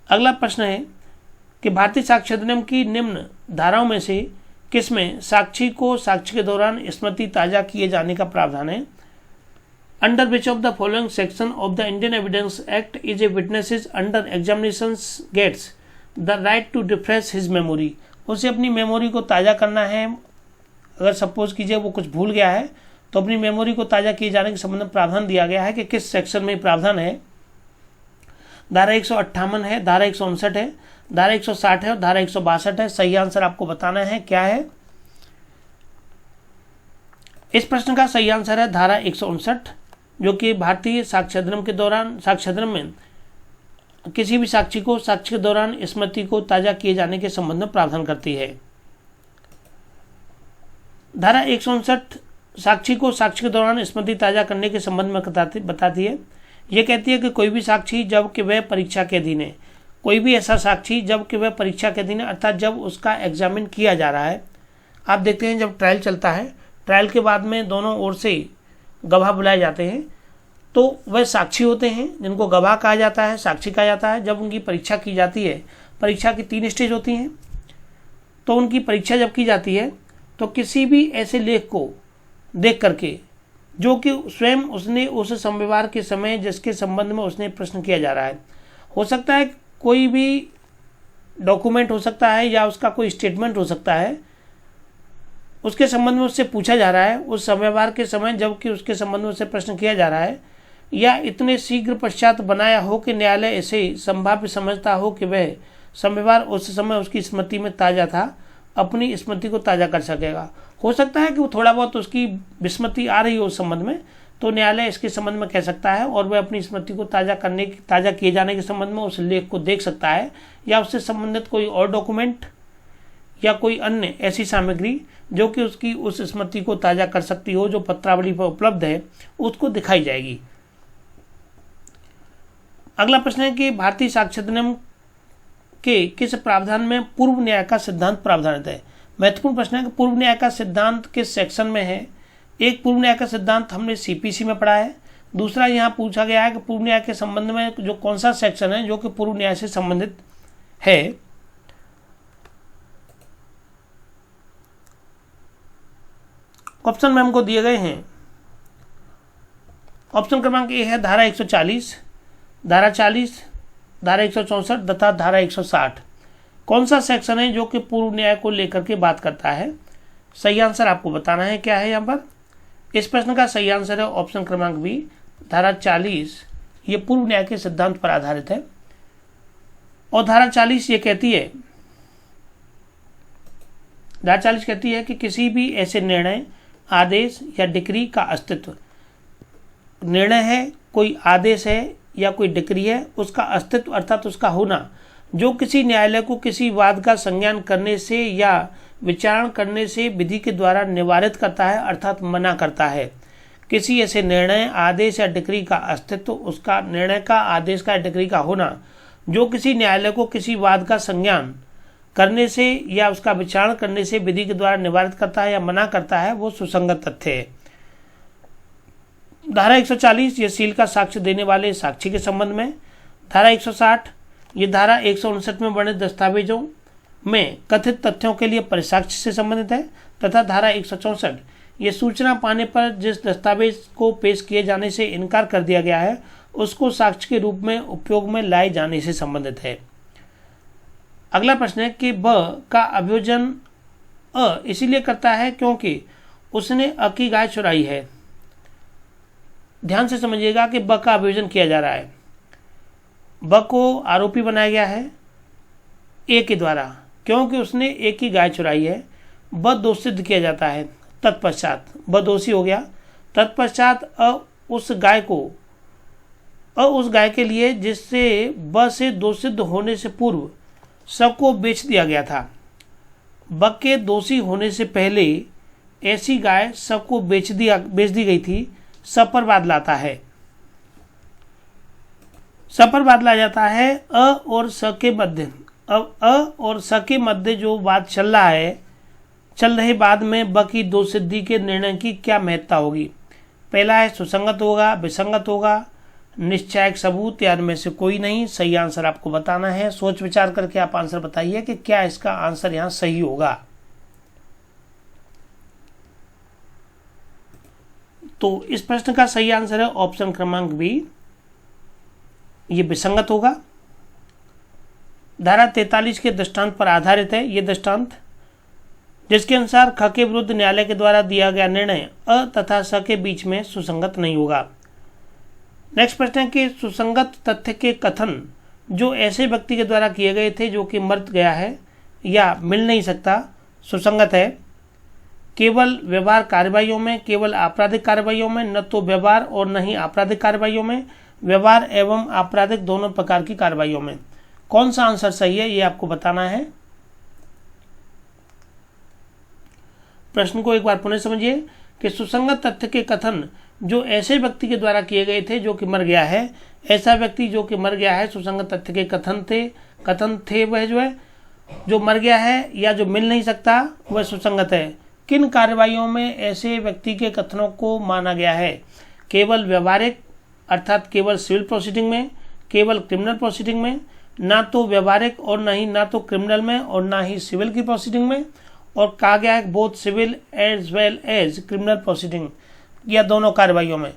A: अगला प्रश्न है कि भारतीय साक्ष्य अधिनियम की निम्न धाराओं में से किसमें साक्षी को साक्ष्य के दौरान स्मृति ताजा किए जाने का प्रावधान है। Under which of the following section of the Indian Evidence Act is a witness under examinations gets the right to refresh his memory? उसे अपनी मेमोरी को ताज़ा करना है। अगर सपोज कीजिए वो कुछ भूल गया है तो अपनी मेमोरी को ताज़ा किए जाने के संबंध में प्रावधान दिया गया है कि किस सेक्शन में प्रावधान है। धारा 158 है, धारा 159 है, धारा 160 है और धारा 162 है। सही आंसर आपको बताना है क्या है। इस प्रश्न का सही आंसर है धारा 159, जो कि भारतीय साक्ष्य अधिनियम में किसी भी साक्षी को साक्ष्य के दौरान स्मृति को ताजा किए जाने के संबंध में प्रावधान करती है। धारा 159 साक्षी को साक्ष्य के दौरान स्मृति ताजा करने के संबंध में बताती है। यह कहती है कि कोई भी साक्षी जब कि वह परीक्षा के अधीन है, कोई भी ऐसा साक्षी जब कि वह परीक्षा के अधीन है, अर्थात जब उसका एग्जामिन किया जा रहा है। आप देखते हैं जब ट्रायल चलता है, ट्रायल के बाद में दोनों ओर से गवाह बुलाए जाते हैं, तो वह साक्षी होते हैं जिनको गवाह कहा जाता है, साक्षी कहा जाता है। जब उनकी परीक्षा की जाती है, परीक्षा की 3 स्टेज होती हैं, तो उनकी परीक्षा जब की जाती है तो किसी भी ऐसे लेख को देख करके जो कि स्वयं उसने उस संविवार के समय जिसके संबंध में उसने प्रश्न किया जा रहा है, हो सकता है कोई भी डॉक्यूमेंट हो सकता है या उसका कोई स्टेटमेंट हो सकता है, उसके संबंध में उससे पूछा जा रहा है उस संविवार के समय जबकि उसके संबंध में उससे प्रश्न किया जा रहा है, या इतने शीघ्र पश्चात बनाया हो कि न्यायालय ऐसे संभाव्य समझता हो कि वह संविवार उस समय उसकी स्मृति में ताज़ा था, अपनी स्मृति को ताज़ा कर सकेगा। हो सकता है कि वो थोड़ा बहुत उसकी विस्मृति आ रही हो उस संबंध में, तो न्यायालय इसके संबंध में कह सकता है और वह अपनी स्मृति को ताज़ा किए जाने के संबंध में उस लेख को देख सकता है, या उससे संबंधित कोई और डॉक्यूमेंट या कोई अन्य ऐसी सामग्री जो कि उसकी उस स्मृति को ताज़ा कर सकती हो, जो पत्रावली पर उपलब्ध है, उसको दिखाई जाएगी। अगला प्रश्न है कि भारतीय साक्ष्य अधिनियम के किस प्रावधान में पूर्व न्याय का सिद्धांत प्रावधानित है। महत्वपूर्ण प्रश्न है कि पूर्व न्याय का सिद्धांत किस सेक्शन में है। एक पूर्व न्याय का सिद्धांत हमने सीपीसी में पढ़ा है, दूसरा यहाँ पूछा गया है कि पूर्व न्याय के संबंध में जो कौन सा सेक्शन है जो कि पूर्व न्याय से संबंधित है। ऑप्शन में हमको दिए गए हैं। ऑप्शन क्रमांक ए है धारा 140, धारा 40, धारा 164 तथा धारा 160। कौन सा सेक्शन है जो कि पूर्व न्याय को लेकर के बात करता है। सही आंसर आपको बताना है क्या है यहाँ पर। इस प्रश्न का सही आंसर है ऑप्शन क्रमांक बी, धारा 40। ये पूर्व न्याय के सिद्धांत पर आधारित है और धारा 40 ये कहती है, धारा 40 कहती है कि किसी भी ऐसे निर्णय, आदेश या डिक्री का अस्तित्व, निर्णय है, कोई आदेश है या कोई डिक्री है, उसका अस्तित्व अर्थात उसका होना, जो किसी न्यायालय को किसी वाद का संज्ञान करने से या विचारण करने से विधि के द्वारा निवारित करता है अर्थात मना करता है। किसी ऐसे निर्णय, आदेश या डिक्री का अस्तित्व, उसका निर्णय का, आदेश का या डिक्री का होना, जो किसी न्यायालय को किसी वाद का संज्ञान करने से या उसका विचारण करने से विधि के द्वारा निवारित करता है या मना करता है, वो सुसंगत तथ्य है। धारा 140 ये सील का साक्ष्य देने वाले साक्षी के संबंध में। धारा 160 ये धारा 159 में वर्णित दस्तावेजों में कथित तथ्यों के लिए परिसाक्ष्य से संबंधित है, तथा धारा 164 ये सूचना पाने पर जिस दस्तावेज को पेश किए जाने से इनकार कर दिया गया है उसको साक्ष्य के रूप में उपयोग में लाए जाने से संबंधित है। अगला प्रश्न है कि ब का अभियोजन अ इसीलिए करता है क्योंकि उसने अ की गाय चुराई है। ध्यान से समझिएगा कि ब का अभियोजन किया जा रहा है। ब को आरोपी बनाया गया है ए के द्वारा क्योंकि उसने ए की गाय चुराई है। ब दोष सिद्ध किया जाता है। तत्पश्चात ब दोषी हो गया। तत्पश्चात उस गाय के लिए जिससे ब से दोष सिद्ध होने से पूर्व सबको बेच दिया गया था। ब के दोषी होने से पहले ऐसी गाय सबको बेच दी गई थी। सब पर वाद लाता है। सब पर वाद ला जाता है अ और स के मध्य। अब अ और स के मध्य जो वाद चल रहे बाद में ब की दोष सिद्धि के निर्णय की क्या महत्ता होगी। पहला है सुसंगत होगा, विसंगत होगा, निश्चायक सबूत या इनमें से कोई नहीं। सही आंसर आपको बताना है। सोच विचार करके आप आंसर बताइए कि क्या इसका आंसर यहाँ सही होगा। तो इस प्रश्न का सही आंसर है ऑप्शन क्रमांक बी, ये विसंगत होगा। धारा 43 के दृष्टांत पर आधारित है ये दृष्टांत, जिसके अनुसार ख के विरुद्ध न्यायालय के द्वारा दिया गया निर्णय अ तथा स के बीच में सुसंगत नहीं होगा। नेक्स्ट प्रश्न है कि सुसंगत तथ्य के कथन जो ऐसे व्यक्ति के द्वारा किए गए थे जो कि मर गया है या मिल नहीं सकता, सुसंगत है। केवल व्यवहार कार्रवाइयों में, केवल आपराधिक कार्रवाइयों में, न तो व्यवहार और न ही आपराधिक कार्रवाइयों में, व्यवहार एवं आपराधिक दोनों प्रकार की कार्रवाइयों में। कौन सा आंसर सही है ये आपको बताना है। प्रश्न को एक बार पुनः समझिए कि सुसंगत तथ्य के कथन जो ऐसे व्यक्ति के द्वारा किए गए थे जो कि मर गया है, ऐसा व्यक्ति जो कि मर गया है, सुसंगत तथ्य के कथन थे वह जो मर गया है या जो मिल नहीं सकता वह सुसंगत है। किन कार्रवाइयों में ऐसे व्यक्ति के कथनों को माना गया है? केवल व्यवहारिक अर्थात केवल सिविल प्रोसीडिंग में, केवल क्रिमिनल प्रोसीडिंग में, ना तो व्यवहारिक और ना तो क्रिमिनल में और ना ही सिविल की प्रोसीडिंग में, और कहा गया है both civil as well as criminal proceeding, या दोनों कार्रवाइयों में।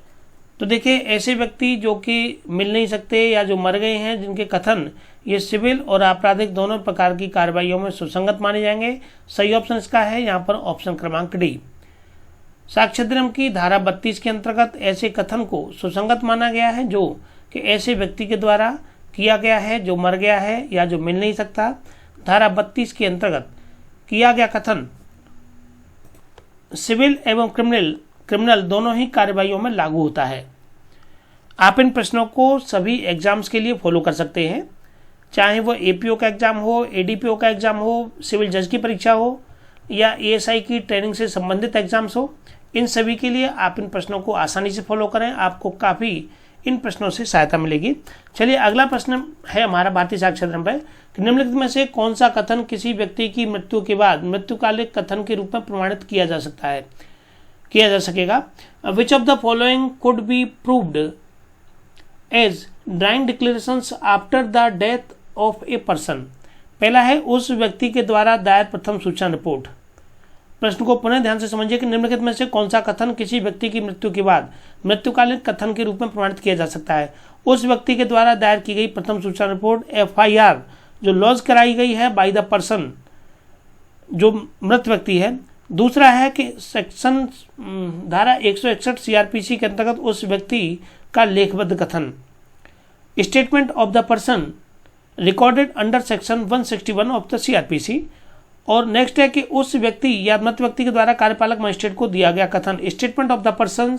A: तो देखिए ऐसे व्यक्ति जो कि मिल नहीं सकते या जो मर गए हैं जिनके कथन ये सिविल और आपराधिक दोनों प्रकार की कार्रवाइयों में सुसंगत माने जाएंगे। सही ऑप्शन इसका है यहाँ पर ऑप्शन क्रमांक डी। साक्ष्य अधिनियम की धारा 32 के अंतर्गत ऐसे कथन को सुसंगत माना गया है जो कि ऐसे व्यक्ति के द्वारा किया गया है जो मर गया है या जो मिल नहीं सकता। धारा 32 के अंतर्गत किया गया कथन सिविल एवं क्रिमिनल दोनों ही कार्रवाइयों में लागू होता है। आप इन प्रश्नों को सभी एग्जाम्स के लिए फॉलो कर सकते हैं, चाहे वो एपीओ का एग्जाम हो, एडीपीओ का एग्जाम हो, सिविल जज की परीक्षा हो या एएसआई की ट्रेनिंग से संबंधित एग्जाम्स हो। इन सभी के लिए आप इन प्रश्नों को आसानी से फॉलो करें, आपको काफ़ी इन प्रश्नों से सहायता मिलेगी। चलिए अगला प्रश्न है हमारा भारतीय साक्ष्य अधिनियम पर कि निम्नलिखित में से कौन सा कथन किसी व्यक्ति की मृत्यु के बाद मृत्युकालिक कथन के रूप में प्रमाणित किया जा सकेगा। Which of the following could be proved as dying declarations after the death of a person. पहला है उस व्यक्ति के द्वारा दायर प्रथम सूचना रिपोर्ट। प्रश्न को पुनः ध्यान से समझिए कि निम्नलिखित में से कौन सा कथन किसी व्यक्ति की मृत्यु के बाद मृत्युकालीन कथन के रूप में प्रमाणित किया जा सकता है। उस व्यक्ति के द्वारा दायर की गई प्रथम सूचना रिपोर्ट FIR जो लॉन्च कराई गई है बाय द पर्सन जो मृत व्यक्ति है। दूसरा है कि सेक्शन धारा 161 CRPC के अंतर्गत उस व्यक्ति का लेखबद्ध कथन, statement of the person recorded under section 161 of the CRPC। और नेक्स्ट है कि उस व्यक्ति या मृत व्यक्ति के द्वारा कार्यपालक मजिस्ट्रेट को दिया गया कथन, statement of the person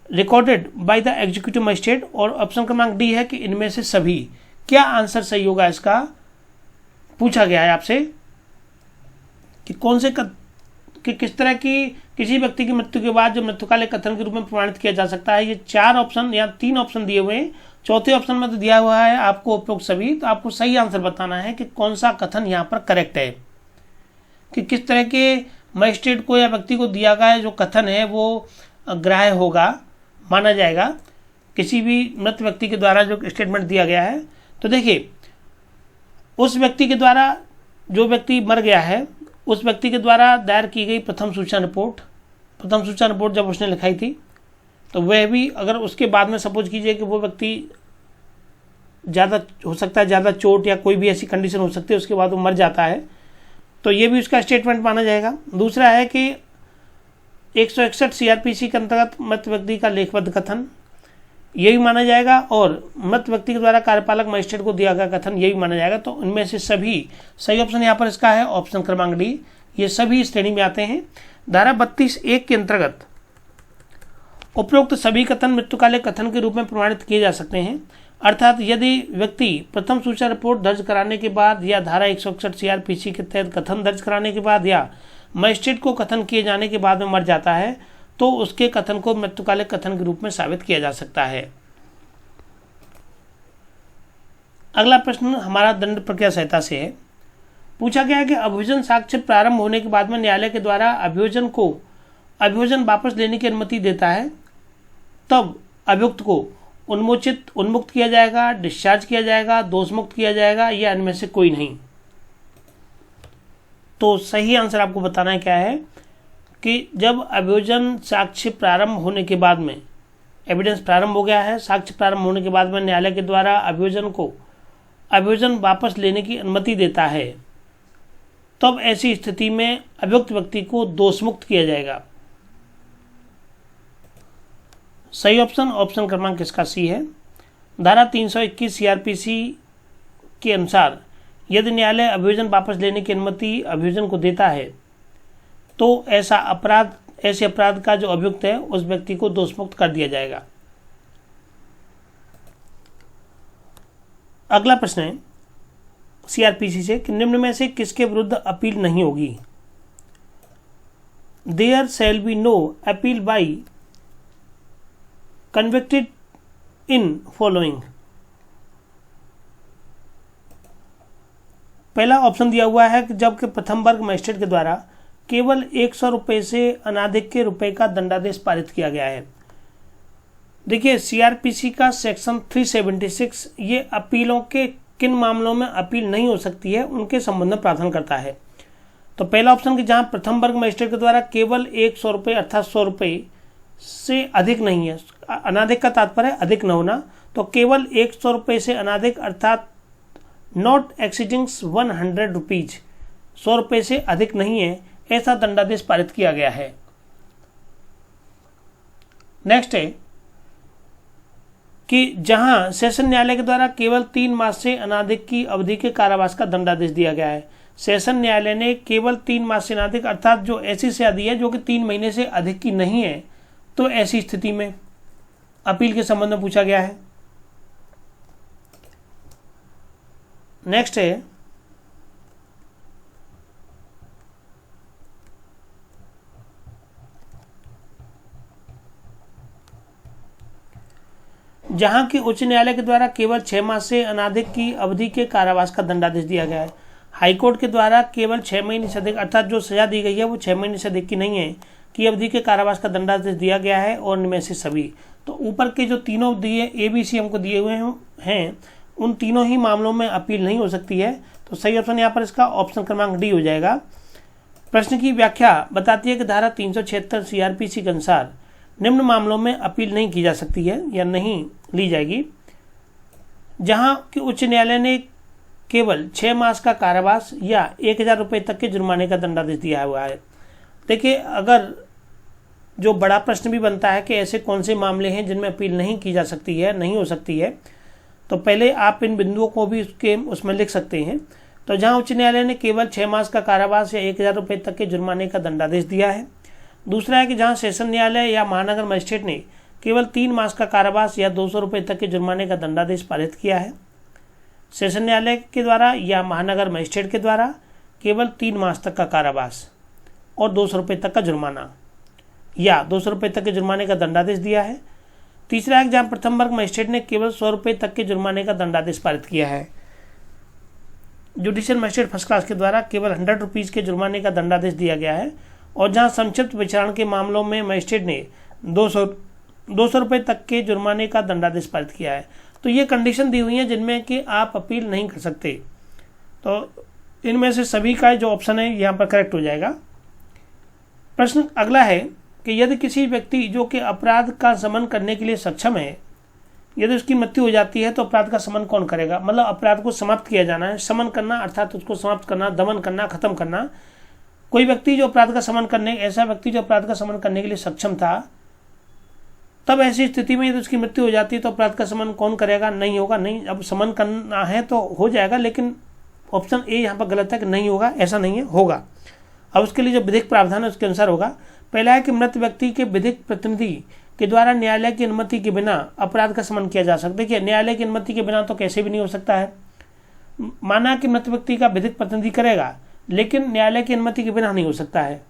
A: recorded by the executive magistrate. और ऑप्शन क्रमांक डी है कि इनमें से सभी। क्या आंसर सही होगा इसका पूछा गया है आपसे कि कौन से कि किस तरह की किसी व्यक्ति की मृत्यु के बाद जो मृत्युकालिक कथन के रूप में प्रमाणित किया जा सकता है। ये 4 ऑप्शन या 3 ऑप्शन दिए हुए हैं, चौथे ऑप्शन में तो दिया हुआ है आपको उपयुक्त सभी। तो आपको सही आंसर बताना है कि कौन सा कथन यहाँ पर करेक्ट है, कि किस तरह के मजिस्ट्रेट को या व्यक्ति को दिया गया जो कथन है वो ग्राह्य होगा, माना जाएगा किसी भी मृत व्यक्ति के द्वारा जो स्टेटमेंट दिया गया है। तो देखिए उस व्यक्ति के द्वारा जो व्यक्ति मर गया है उस व्यक्ति के द्वारा दायर की गई प्रथम सूचना रिपोर्ट जब उसने लिखाई थी तो वह भी अगर उसके बाद में सपोज कीजिए कि वो व्यक्ति ज़्यादा हो सकता है, ज़्यादा चोट या कोई भी ऐसी कंडीशन हो सकती है उसके बाद वो मर जाता है, तो ये भी उसका स्टेटमेंट माना जाएगा। दूसरा है कि 161 CRPC के अंतर्गत मृत व्यक्ति का लेखबद्ध कथन, ये भी माना जाएगा। और मृत व्यक्ति के द्वारा कार्यपालक मजिस्ट्रेट को दिया गया कथन, ये भी माना जाएगा। तो इनमें से सभी सही ऑप्शन यहाँ पर इसका है ऑप्शन क्रमांक डी। ये सभी श्रेणी में आते हैं। धारा 32(1) के अंतर्गत उपरोक्त सभी कथन मृत्युकालिक कथन के रूप में प्रमाणित किए जा सकते हैं। अर्थात यदि व्यक्ति प्रथम सूचना रिपोर्ट दर्ज कराने के बाद या धारा 161 CRPC के तहत कथन दर्ज कराने के बाद या मजिस्ट्रेट को कथन किए जाने के बाद में मर जाता है तो उसके कथन को मृत्युकालिक कथन के रूप में साबित किया जा सकता है। अगला प्रश्न हमारा दंड प्रक्रिया संहिता से है। पूछा गया है कि अभियोजन साक्ष्य प्रारंभ होने के बाद में न्यायालय के द्वारा अभियोजन वापस लेने की अनुमति देता है, तब अभियुक्त को उन्मुक्त किया जाएगा, डिस्चार्ज किया जाएगा, दोषमुक्त किया जाएगा या इनमें से कोई नहीं। तो सही आंसर आपको बताना है क्या है कि जब अभियोजन साक्ष्य प्रारंभ होने के बाद में, एविडेंस प्रारंभ हो गया है, साक्ष्य प्रारंभ होने के बाद में न्यायालय के द्वारा अभियोजन वापस लेने की अनुमति देता है, तब ऐसी स्थिति में अभियुक्त व्यक्ति को दोषमुक्त किया जाएगा। सही ऑप्शन क्रमांक इसका सी है। धारा 321 CRPC के अनुसार यदि न्यायालय अभियोजन वापस लेने की अनुमति अभियोजन को देता है तो ऐसे अपराध का जो अभियुक्त है उस व्यक्ति को दोषमुक्त कर दिया जाएगा। अगला प्रश्न है सीआरपीसी से कि निम्न में से किसके विरुद्ध अपील नहीं होगी। There shall be no appeal by convicted in following. पहला ऑप्शन दिया हुआ है कि जबकि प्रथम वर्ग मजिस्ट्रेट के द्वारा केवल 100 रुपये से अनाधिक के रुपए का दंडादेश पारित किया गया है। देखिए सीआरपीसी का सेक्शन 376 ये अपीलों के किन मामलों में अपील नहीं हो सकती है उनके संबंध में प्रावधान करता है। तो पहला ऑप्शन कि जहां प्रथम वर्ग मजिस्ट्रेट के द्वारा केवल 100 रुपये अर्थात 100 रुपये से अधिक नहीं है, अनाधिक का तात्पर्य है अधिक न होना, तो केवल 100 रुपये से अनाधिक अर्थात नॉट एक्सीडिंग 100 रुपीज, 100 रुपये से अधिक नहीं है, ऐसा दंडादेश पारित किया गया है। नेक्स्ट है कि जहां सेशन न्यायालय के द्वारा केवल 3 मास से अनाधिक की अवधि के कारावास का दंडादेश दिया गया है। सेशन न्यायालय ने केवल 3 मास से अनाधिक अर्थात जो ऐसी सजा दी है जो कि 3 महीने से अधिक की नहीं है, तो ऐसी स्थिति में अपील के संबंध में पूछा गया है। नेक्स्ट है जहां की उच्च न्यायालय के द्वारा केवल 6 मास से अनाधिक की अवधि के कारावास का दंडादेश दिया गया है। हाईकोर्ट के द्वारा केवल 6 महीने से अधिक अर्थात जो सजा दी गई है वो 6 महीने से अधिक की नहीं है की अवधि के कारावास का दंडादेश दिया गया है। और इनमें से सभी तो ऊपर के जो तीनों दिए ABC हमको दिए हुए हैं उन तीनों ही मामलों में अपील नहीं हो सकती है। तो सही ऑप्शन यहाँ पर इसका ऑप्शन क्रमांक डी हो जाएगा। प्रश्न की व्याख्या बताती है कि धारा 376 सीआरपीसी के अनुसार निम्न मामलों में अपील नहीं की जा सकती है या नहीं ली जाएगी। जहां कि उच्च न्यायालय ने केवल 6 मास का कारावास या 1000 रुपये तक के जुर्माने का दंडादेश दिया हुआ है। देखिए अगर जो बड़ा प्रश्न भी बनता है कि ऐसे कौन से मामले हैं जिनमें अपील नहीं की जा सकती है, नहीं हो सकती है, तो पहले आप इन बिंदुओं को भी उसमें लिख सकते हैं। तो जहां उच्च न्यायालय ने केवल 6 मास का कारावास या 1000 रुपये तक के जुर्माने का दंडादेश दिया है। दूसरा है कि जहां सेशन न्यायालय या महानगर मजिस्ट्रेट ने केवल 3 मास का कारावास या 200 रुपये तक के जुर्माने का दंडादेश पारित किया है। सेशन न्यायालय के द्वारा या महानगर मजिस्ट्रेट के द्वारा केवल 3 मास तक का कारावास और 200 रुपये तक का जुर्माना या 200 रुपये तक के जुर्माने का दंडादेश दिया है। तीसरा है कि जहां प्रथम वर्ग मजिस्ट्रेट ने केवल 100 रुपये तक के जुर्माने का दंडादेश पारित किया है। जुडिशियल मजिस्ट्रेट फर्स्ट क्लास के द्वारा केवल 100 रुपीज के जुर्माने का दंडादेश दिया गया है। और जहां संक्षिप्त विचारण के मामलों में मजिस्ट्रेट ने 200 रुपये तक के जुर्माने का दंडादेश पारित किया है। तो ये कंडीशन दी हुई है जिनमें कि आप अपील नहीं कर सकते। तो इनमें से सभी का जो ऑप्शन है यहाँ पर करेक्ट हो जाएगा। प्रश्न अगला है कि यदि किसी व्यक्ति जो कि अपराध का शमन करने के लिए सक्षम है, यदि उसकी मृत्यु हो जाती है तो अपराध का शमन कौन करेगा। मतलब अपराध को समाप्त किया जाना है, शमन करना अर्थात उसको समाप्त करना, दमन करना, खत्म करना। कोई व्यक्ति जो अपराध का शमन करने ऐसा व्यक्ति जो अपराध का शमन करने के लिए सक्षम था, तब ऐसी स्थिति में यदि उसकी मृत्यु हो जाती है तो अपराध का शमन कौन करेगा। नहीं होगा, नहीं, अब शमन करना है तो हो जाएगा, लेकिन ऑप्शन ए यहाँ पर गलत है कि नहीं होगा, ऐसा नहीं है, होगा। अब उसके लिए जो विधिक प्रावधान है उसके अनुसार होगा। पहला है कि मृत व्यक्ति के विधिक प्रतिनिधि के द्वारा न्यायालय की अनुमति के बिना अपराध का शमन किया जा सकता है। देखिए न्यायालय की अनुमति के बिना तो कैसे भी नहीं हो सकता है। माना कि मृत व्यक्ति का विधिक प्रतिनिधि करेगा लेकिन न्यायालय की अनुमति के बिना नहीं हो सकता है।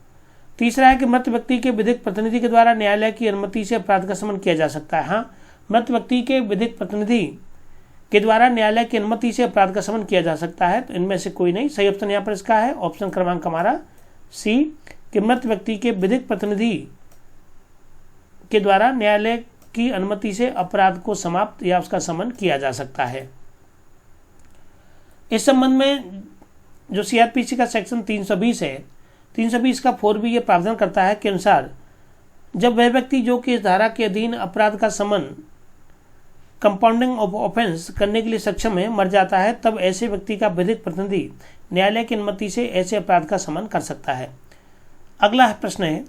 A: तीसरा है कि मृत व्यक्ति के विधिक प्रतिनिधि के द्वारा न्यायालय की अनुमति से अपराध का शमन किया जा सकता है। हाँ, मृत व्यक्ति के विधिक प्रतिनिधि के द्वारा न्यायालय की अनुमति से अपराध का शमन किया जा सकता है। तो इनमें से कोई नहीं, सही ऑप्शन यहाँ पर इसका है ऑप्शन क्रमांक हमारा सी कि मृत व्यक्ति के विधिक प्रतिनिधि के द्वारा न्यायालय की अनुमति से अपराध को समाप्त या उसका शमन किया जा सकता है। इस संबंध में जो सीआरपीसी का सेक्शन 320 है, 320 का 4B ये प्रावधान करता है के अनुसार जब वह व्यक्ति जो कि इस धारा के अधीन अपराध का शमन कंपाउंडिंग ऑफ ऑफेंस करने के लिए सक्षम है मर जाता है, तब ऐसे व्यक्ति का विधिक प्रतिनिधि न्यायालय की अनुमति से ऐसे अपराध का शमन कर सकता है। अगला प्रश्न है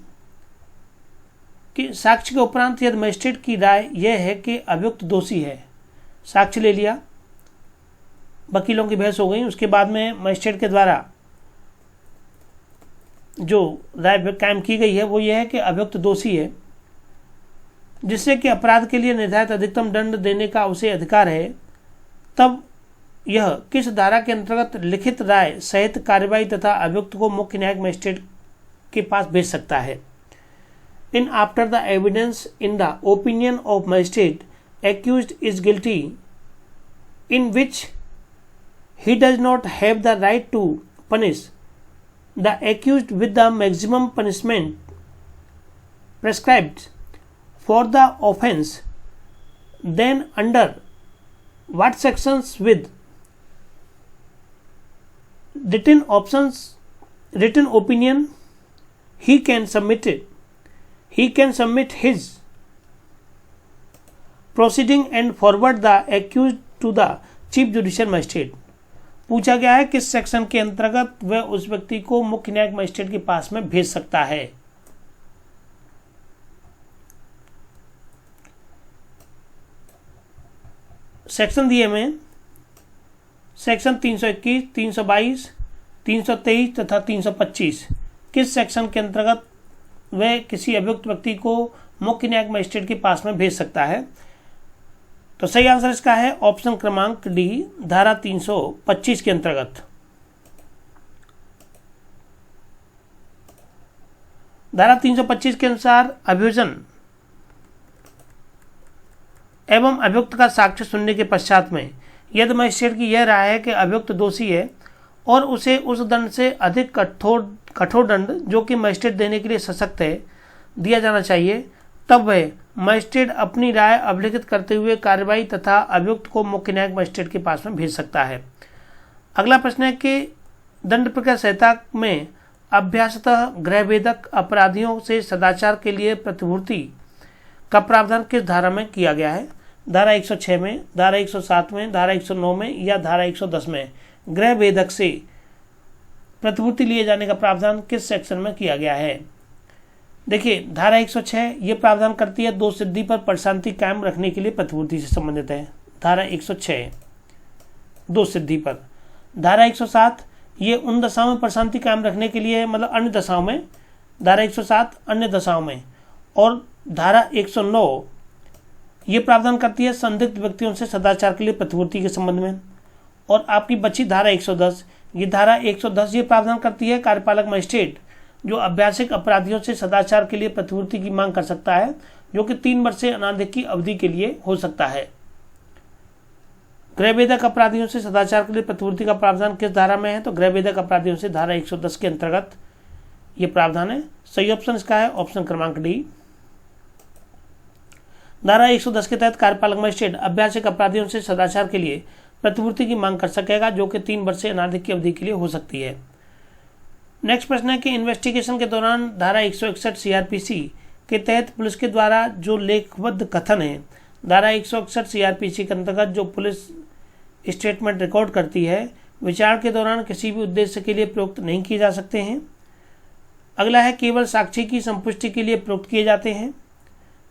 A: कि साक्ष्य के उपरांत यदि मजिस्ट्रेट की राय यह है कि अभियुक्त दोषी है, साक्ष्य ले लिया, वकीलों की बहस हो गई। उसके बाद में मजिस्ट्रेट के द्वारा जो राय कायम की गई है वो ये है कि अभियुक्त दोषी है, जिससे कि अपराध के लिए निर्धारित अधिकतम दंड देने का उसे अधिकार है, तब यह किस धारा के अंतर्गत लिखित राय सहित कार्यवाही तथा अभियुक्त को मुख्य न्यायिक मजिस्ट्रेट के पास भेज सकता है। In after the evidence in the opinion of magistrate accused is guilty in which he does not have the right to punish the accused with the maximum punishment prescribed for the offence, then under what sections with written opinion he can submit his proceeding and forward the accused to the chief judicial magistrate। पूछा गया है किस section के अंतर्गत वह उस व्यक्ति को मुख्य न्यायिक मजिस्ट्रेट के पास में भेज सकता है। सेक्शन दिए में सेक्शन 321, 322, 323 तथा 325 किस सेक्शन के अंतर्गत वह किसी अभियुक्त व्यक्ति को मुख्य न्यायिक मजिस्ट्रेट के पास में भेज सकता है। तो सही आंसर इसका है ऑप्शन क्रमांक डी, धारा 325 के अंतर्गत। धारा 325 के अनुसार अभियोजन एवं अभियुक्त का साक्ष्य सुनने के पश्चात में यदि मजिस्ट्रेट की यह राय है कि अभियुक्त दोषी है और उसे उस दंड से अधिक कठोर दंड जो कि मजिस्ट्रेट देने के लिए सशक्त है दिया जाना चाहिए, तब वह मजिस्ट्रेट अपनी राय अभिलिखित करते हुए कार्यवाही तथा अभियुक्त को मुख्य न्यायिक मजिस्ट्रेट के पास में भेज सकता है। अगला प्रश्न है कि दंड प्रक्रिया संहिता में अभ्यासतः गृहभेदक अपराधियों से सदाचार के लिए प्रतिपूर्ति का प्रावधान किस धारा में किया गया है। धारा 106 में, धारा 107 में, धारा 109 में या धारा 110 में गृहभेदक से प्रतिपूर्ति लिए जाने का प्रावधान किस सेक्शन में किया गया है। देखिए धारा 106 ये प्रावधान करती है दो सिद्धि पर प्रशांति कायम रखने के लिए प्रतिपूर्ति से संबंधित है। धारा 106 दो सिद्धि पर। धारा 107 ये उन दशाओं में प्रशांति कायम रखने के लिए, मतलब अन्य दशाओं में। धारा 107 अन्य दशाओं में। और धारा 109 ये प्रावधान करती है संदिग्ध व्यक्तियों से सदाचार के लिए प्रतिपूर्ति के संबंध में। और आपकी बची धारा 110, ये धारा 110 ये प्रावधान करती है कार्यपालक मजिस्ट्रेट जो अभ्यासिक अपराधियों से सदाचार के लिए प्रतिपूर्ति की मांग कर सकता है, जो कि 3 वर्ष से अनाधिक की अवधि के लिए हो सकता है। गृहभेदक अपराधियों से सदाचार के लिए प्रतिपूर्ति का प्रावधान किस धारा में है, तो गृहभेदक अपराधियों से धारा 110 के अंतर्गत ये प्रावधान है। सही ऑप्शन इसका है ऑप्शन क्रमांक डी। धारा 110 के तहत कार्यपालक मजिस्ट्रेट अभ्यासिक अपराधियों से सदाचार के लिए प्रतिपूर्ति की मांग कर सकेगा, जो कि 3 वर्ष से अनाधिक की अवधि के लिए हो सकती है। नेक्स्ट प्रश्न है कि इन्वेस्टिगेशन के दौरान धारा 161 सीआरपीसी के तहत पुलिस के द्वारा जो लेखबद्ध कथन है, धारा 161 सीआरपीसी के अंतर्गत जो पुलिस स्टेटमेंट रिकॉर्ड करती है, विचार के दौरान किसी भी उद्देश्य के लिए प्रयुक्त नहीं किए जा सकते हैं। अगला है केवल साक्षी की संपुष्टि के लिए प्रयुक्त किए जाते हैं।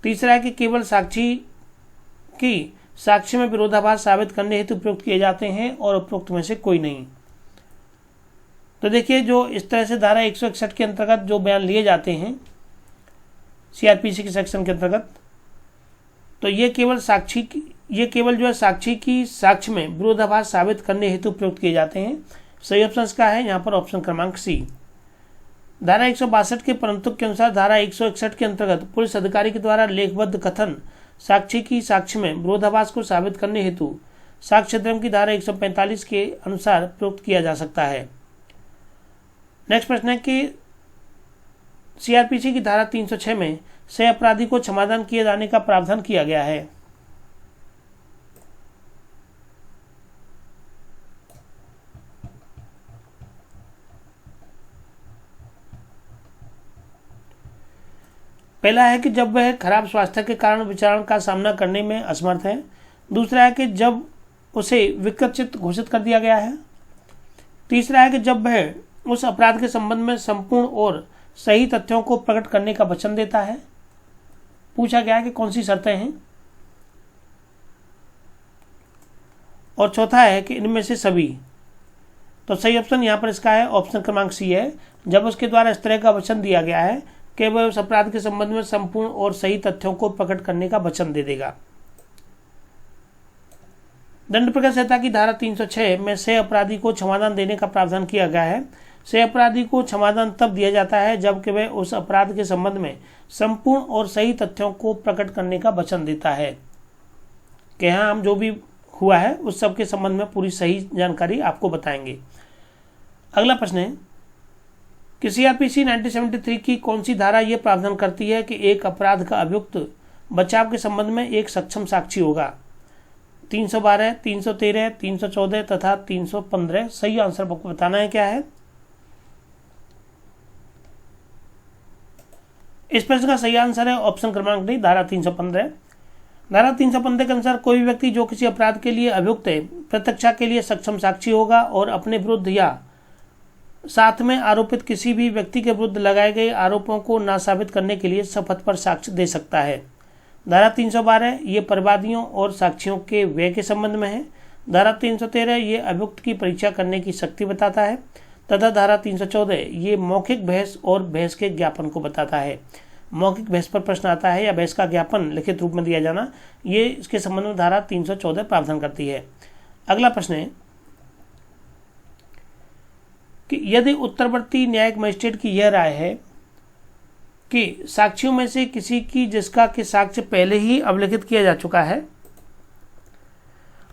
A: तीसरा है कि केवल साक्षी की साक्ष्य में विरोधाभास साबित करने हेतु प्रयुक्त किए जाते हैं और उपरोक्त में से कोई नहीं। तो देखिए जो इस तरह से धारा 161 के अंतर्गत जो बयान लिए जाते हैं सीआरपीसी के सेक्शन के अंतर्गत, तो ये केवल जो है साक्षी की साक्ष्य में विरोधाभास साबित करने हेतु प्रयुक्त किए जाते हैं। सही ऑप्शन का है यहाँ पर ऑप्शन क्रमांक सी। धारा 162 के परंतु के अनुसार धारा 161 के अंतर्गत पुलिस अधिकारी के द्वारा लेखबद्ध कथन साक्षी की साक्ष्य में विरोधाभास को साबित करने हेतु साक्ष्य धर्म की धारा 145 के अनुसार प्रयुक्त किया जा सकता है। नेक्स्ट प्रश्न है कि सीआरपीसी की धारा 306 में सह अपराधी को क्षमादान किए जाने का प्रावधान किया गया है। पहला है कि जब वह खराब स्वास्थ्य के कारण विचारण का सामना करने में असमर्थ है। दूसरा है कि जब उसे विकृत घोषित कर दिया गया है। तीसरा है कि जब वह उस अपराध के संबंध में संपूर्ण और सही तथ्यों को प्रकट करने का वचन देता है। पूछा गया है कि कौन सी शर्तें हैं। और चौथा है कि इनमें से सभी। तो सही ऑप्शन यहाँ पर इसका है ऑप्शन क्रमांक सी है। जब उसके द्वारा इस तरह का वचन दिया गया है कि वह उस अपराध के संबंध में संपूर्ण और सही तथ्यों को प्रकट करने का वचन दे देगा। दंड प्रक्रिया संहिता की धारा 306 में सह अपराधी को क्षमादान देने का प्रावधान किया गया है। सह अपराधी को क्षमादान तब दिया जाता है जबकि वह उस अपराध के संबंध में संपूर्ण और सही तथ्यों को प्रकट करने का वचन देता है कि हाँ, हम जो भी हुआ है उस सब के संबंध में पूरी सही जानकारी आपको बताएंगे। अगला प्रश्न है कि सीआरपीसी 1973 की कौन सी धारा यह प्रावधान करती है कि एक अपराध का अभियुक्त बचाव के संबंध में एक सक्षम साक्षी होगा। 312, 313, 314 तथा 315। सही आंसर आपको बताना है क्या है। इस प्रश्न का सही आंसर है ऑप्शन क्रमांक डी, धारा 315। धारा 315 के अनुसार कोई भी व्यक्ति जो किसी अपराध के लिए अभियुक्त है प्रत्यक्षा के लिए सक्षम साक्षी होगा और अपने विरुद्ध या साथ में आरोपित किसी भी व्यक्ति के विरुद्ध लगाए गए आरोपों को ना साबित करने के लिए शपथ पर साक्ष्य दे सकता है। धारा 312 ये परिवादियों और साक्षियों के व्यय के संबंध में है। धारा 313 ये अभियुक्त की परीक्षा करने की शक्ति बताता है तथा धारा 314 ये मौखिक बहस और बहस के ज्ञापन को बताता है। मौखिक बहस पर प्रश्न आता है या बहस का ज्ञापन लिखित रूप में दिया जाना, ये इसके संबंध में धारा 314 प्रावधान करती है। अगला प्रश्न है कि यदि उत्तरवर्ती न्यायिक मजिस्ट्रेट की यह राय है कि साक्षियों में से किसी की जिसका कि साक्ष्य पहले ही अभिलिखित किया जा चुका है,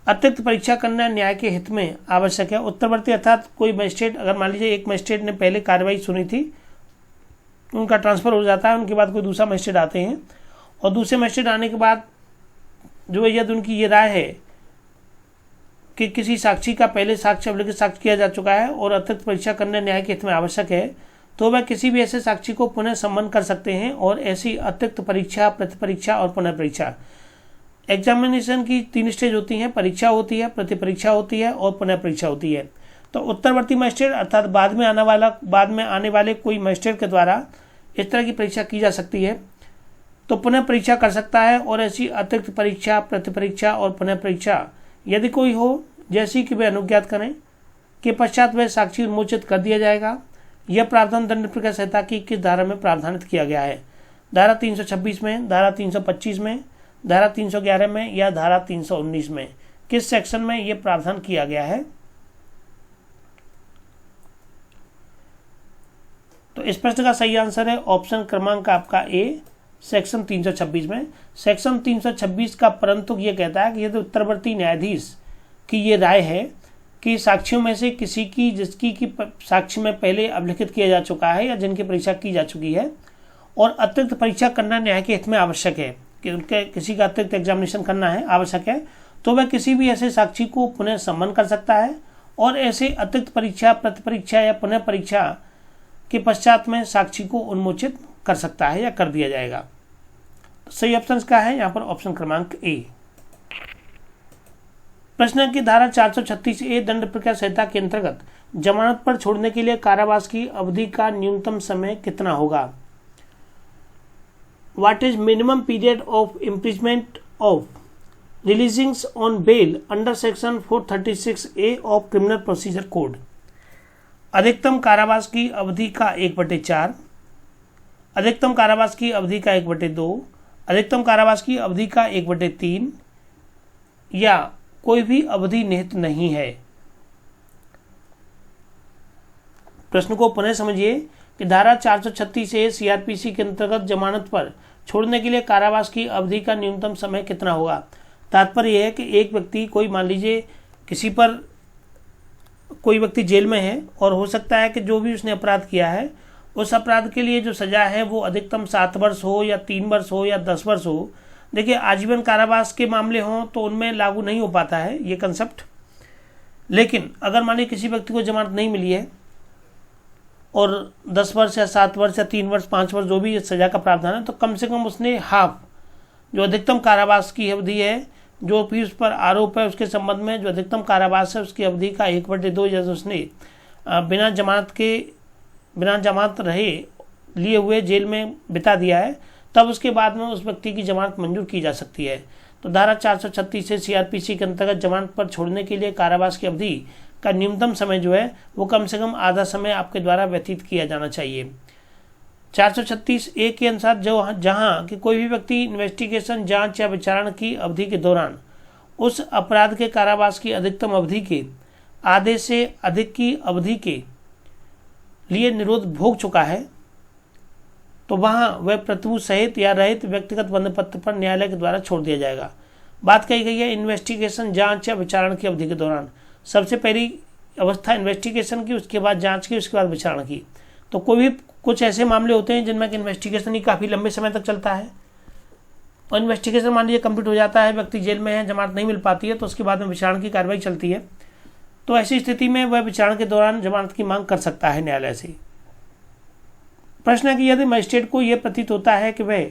A: अतिरिक्त परीक्षा करना न्याय के हित में आवश्यक है। उत्तरवर्ती अर्थात कोई मजिस्ट्रेट, अगर मान लीजिए एक मजिस्ट्रेट ने पहले कार्रवाई सुनी थी, उनका ट्रांसफर हो जाता है, उनके बाद कोई दूसरा मजिस्ट्रेट आते हैं और दूसरे मजिस्ट्रेट आने के बाद जो यदि उनकी ये राय है कि किसी साक्षी का पहले साक्ष्य अभिलिखित साक्ष्य किया जा चुका है और अतिरिक्त परीक्षा करना न्याय के हित में आवश्यक है, तो वह किसी भी ऐसे साक्षी को पुनः सम्मन कर सकते हैं और ऐसी अतिरिक्त परीक्षा, प्रतिपरीक्षा और पुनः परीक्षा। एग्जामिनेशन की 3 स्टेज होती हैं, परीक्षा होती है, प्रतिपरीक्षा होती है और पुनः परीक्षा होती है। तो उत्तरवर्ती मजिस्ट्रेट अर्थात बाद में आने वाले कोई मजिस्ट्रेट के द्वारा इस तरह की परीक्षा की जा सकती है तो पुनः परीक्षा कर सकता है और ऐसी अतिरिक्त परीक्षा, प्रतिपरीक्षा और पुनः परीक्षा यदि कोई हो जैसी कि वे अनुज्ञात करें के पश्चात वह साक्षी उन्मोचित कर दिया जाएगा। यह प्रावधान दंड प्रक्रिया संहिता की किस धारा में प्रावधानित किया गया है? धारा 326 में, धारा 325 में, धारा 311 में या धारा 319 में? किस सेक्शन में यह प्रावधान किया गया है? तो इस प्रश्न का सही आंसर है ऑप्शन क्रमांक आपका ए, सेक्शन 326 में। सेक्शन 326 का परंतु ये कहता है कि यदि उत्तरवर्ती न्यायाधीश की ये राय है कि साक्षियों में से किसी की जिसकी की साक्ष्य में पहले अभिलिखित किया जा चुका है या जिनकी परीक्षा की जा चुकी है और अतिरिक्त परीक्षा करना न्याय के हित में आवश्यक है, कि उनके किसी का अतिरिक्त एग्जामिनेशन करना है आवश्यक है, तो वह किसी भी ऐसे साक्षी को पुनः सम्मन कर सकता है और ऐसे अतिरिक्त परीक्षा, प्रतिपरीक्षा या पुनः परीक्षा के पश्चात में साक्षी को उन्मोचित कर सकता है या कर दिया जाएगा। सही ऑप्शन का है यहाँ पर ऑप्शन क्रमांक ए। प्रश्न की धारा 436 ए दंड प्रक्रिया संहिता के अंतर्गत जमानत पर छोड़ने के लिए कारावास की अवधि का न्यूनतम समय कितना होगा? What is minimum period of imprisonment of releasing on bail under section 436A of criminal procedure code? अधिकतम कारावास की अवधि का 1/4, अधिकतम कारावास की अवधि का 1/2, अधिकतम कारावास की अवधि का 1/3 या कोई भी अवधि निहित नहीं है। प्रश्न को पुनः समझिए कि धारा 436 से सीआरपीसी के अंतर्गत जमानत पर छोड़ने के लिए कारावास की अवधि का न्यूनतम समय कितना होगा? तात्पर्य यह है कि एक व्यक्ति, कोई मान लीजिए किसी पर कोई व्यक्ति जेल में है और हो सकता है कि जो भी उसने अपराध किया है उस अपराध के लिए जो सजा है वो अधिकतम 7 वर्ष हो या 3 वर्ष हो या 10 वर्ष हो। देखिए, आजीवन कारावास के मामले हों तो उनमें लागू नहीं हो पाता है ये कंसेप्ट, लेकिन अगर मान लीजिए किसी व्यक्ति को जमानत नहीं मिली है और 10 वर्ष या 7 वर्ष या 3 वर्ष 5 वर्ष जो भी सजा का प्रावधान है, तो कम से कम उसने हाफ जो अधिकतम कारावास की अवधि है, जो भी उस पर आरोप है उसके संबंध में जो अधिकतम कारावास है उसकी अवधि का 1/2 जैसे उसने बिना जमानत रहे लिए हुए जेल में बिता दिया है, तब उसके बाद में उस व्यक्ति की जमानत मंजूर की जा सकती है। तो धारा 436 से सीआरपीसी के अंतर्गत जमानत पर छोड़ने के लिए कारावास की अवधि का न्यूनतम समय जो है वो कम से कम आधा समय आपके द्वारा व्यतीत किया जाना चाहिए। 436A के अनुसार जहां कि कोई भी व्यक्ति इन्वेस्टिगेशन, जांच या विचारण की अवधि के दौरान उस अपराध के कारावास की अधिकतम अवधि के आधे से अधिक की अवधि के लिए निरोध भोग चुका है, तो वहां वह प्रतिभूत सहित या रहित व्यक्तिगत बंद पत्र पर न्यायालय के द्वारा छोड़ दिया जाएगा। बात कही गई है इन्वेस्टिगेशन, जांच या विचारण की अवधि के दौरान। सबसे पहली अवस्था इन्वेस्टिगेशन की, उसके बाद जांच की, उसके बाद विचारण की। तो कोई भी कुछ ऐसे मामले होते हैं जिनमें इन्वेस्टिगेशन ही काफ़ी लंबे समय तक चलता है, और इन्वेस्टिगेशन मान लीजिए कंप्लीट हो जाता है, व्यक्ति जेल में है, जमानत नहीं मिल पाती है, तो उसके बाद में विचारण की कार्रवाई चलती है। तो ऐसी स्थिति में वह विचारण के दौरान जमानत की मांग कर सकता है न्यायालय से। प्रश्न है कि यदि मजिस्ट्रेट को यह प्रतीत होता है कि वह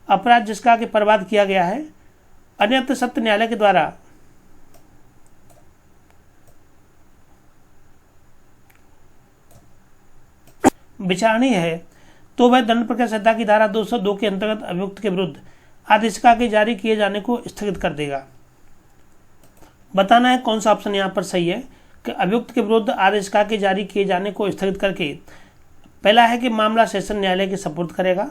A: अपराध जिसका आगे बर्बाद किया गया है अन्यत्र सत्य न्यायालय के द्वारा विचारणीय है, तो वह दंड प्रक्रिया संहिता की धारा 202 के अंतर्गत अभियुक्त के विरुद्ध आदेशिका के जारी किए जाने को स्थगित कर देगा। बताना है कौन सा ऑप्शन यहाँ पर सही है कि अभियुक्त के विरुद्ध आदेशिका के जारी किए जाने को स्थगित करके पहला है कि मामला सेशन न्यायालय के सपुर्द करेगा,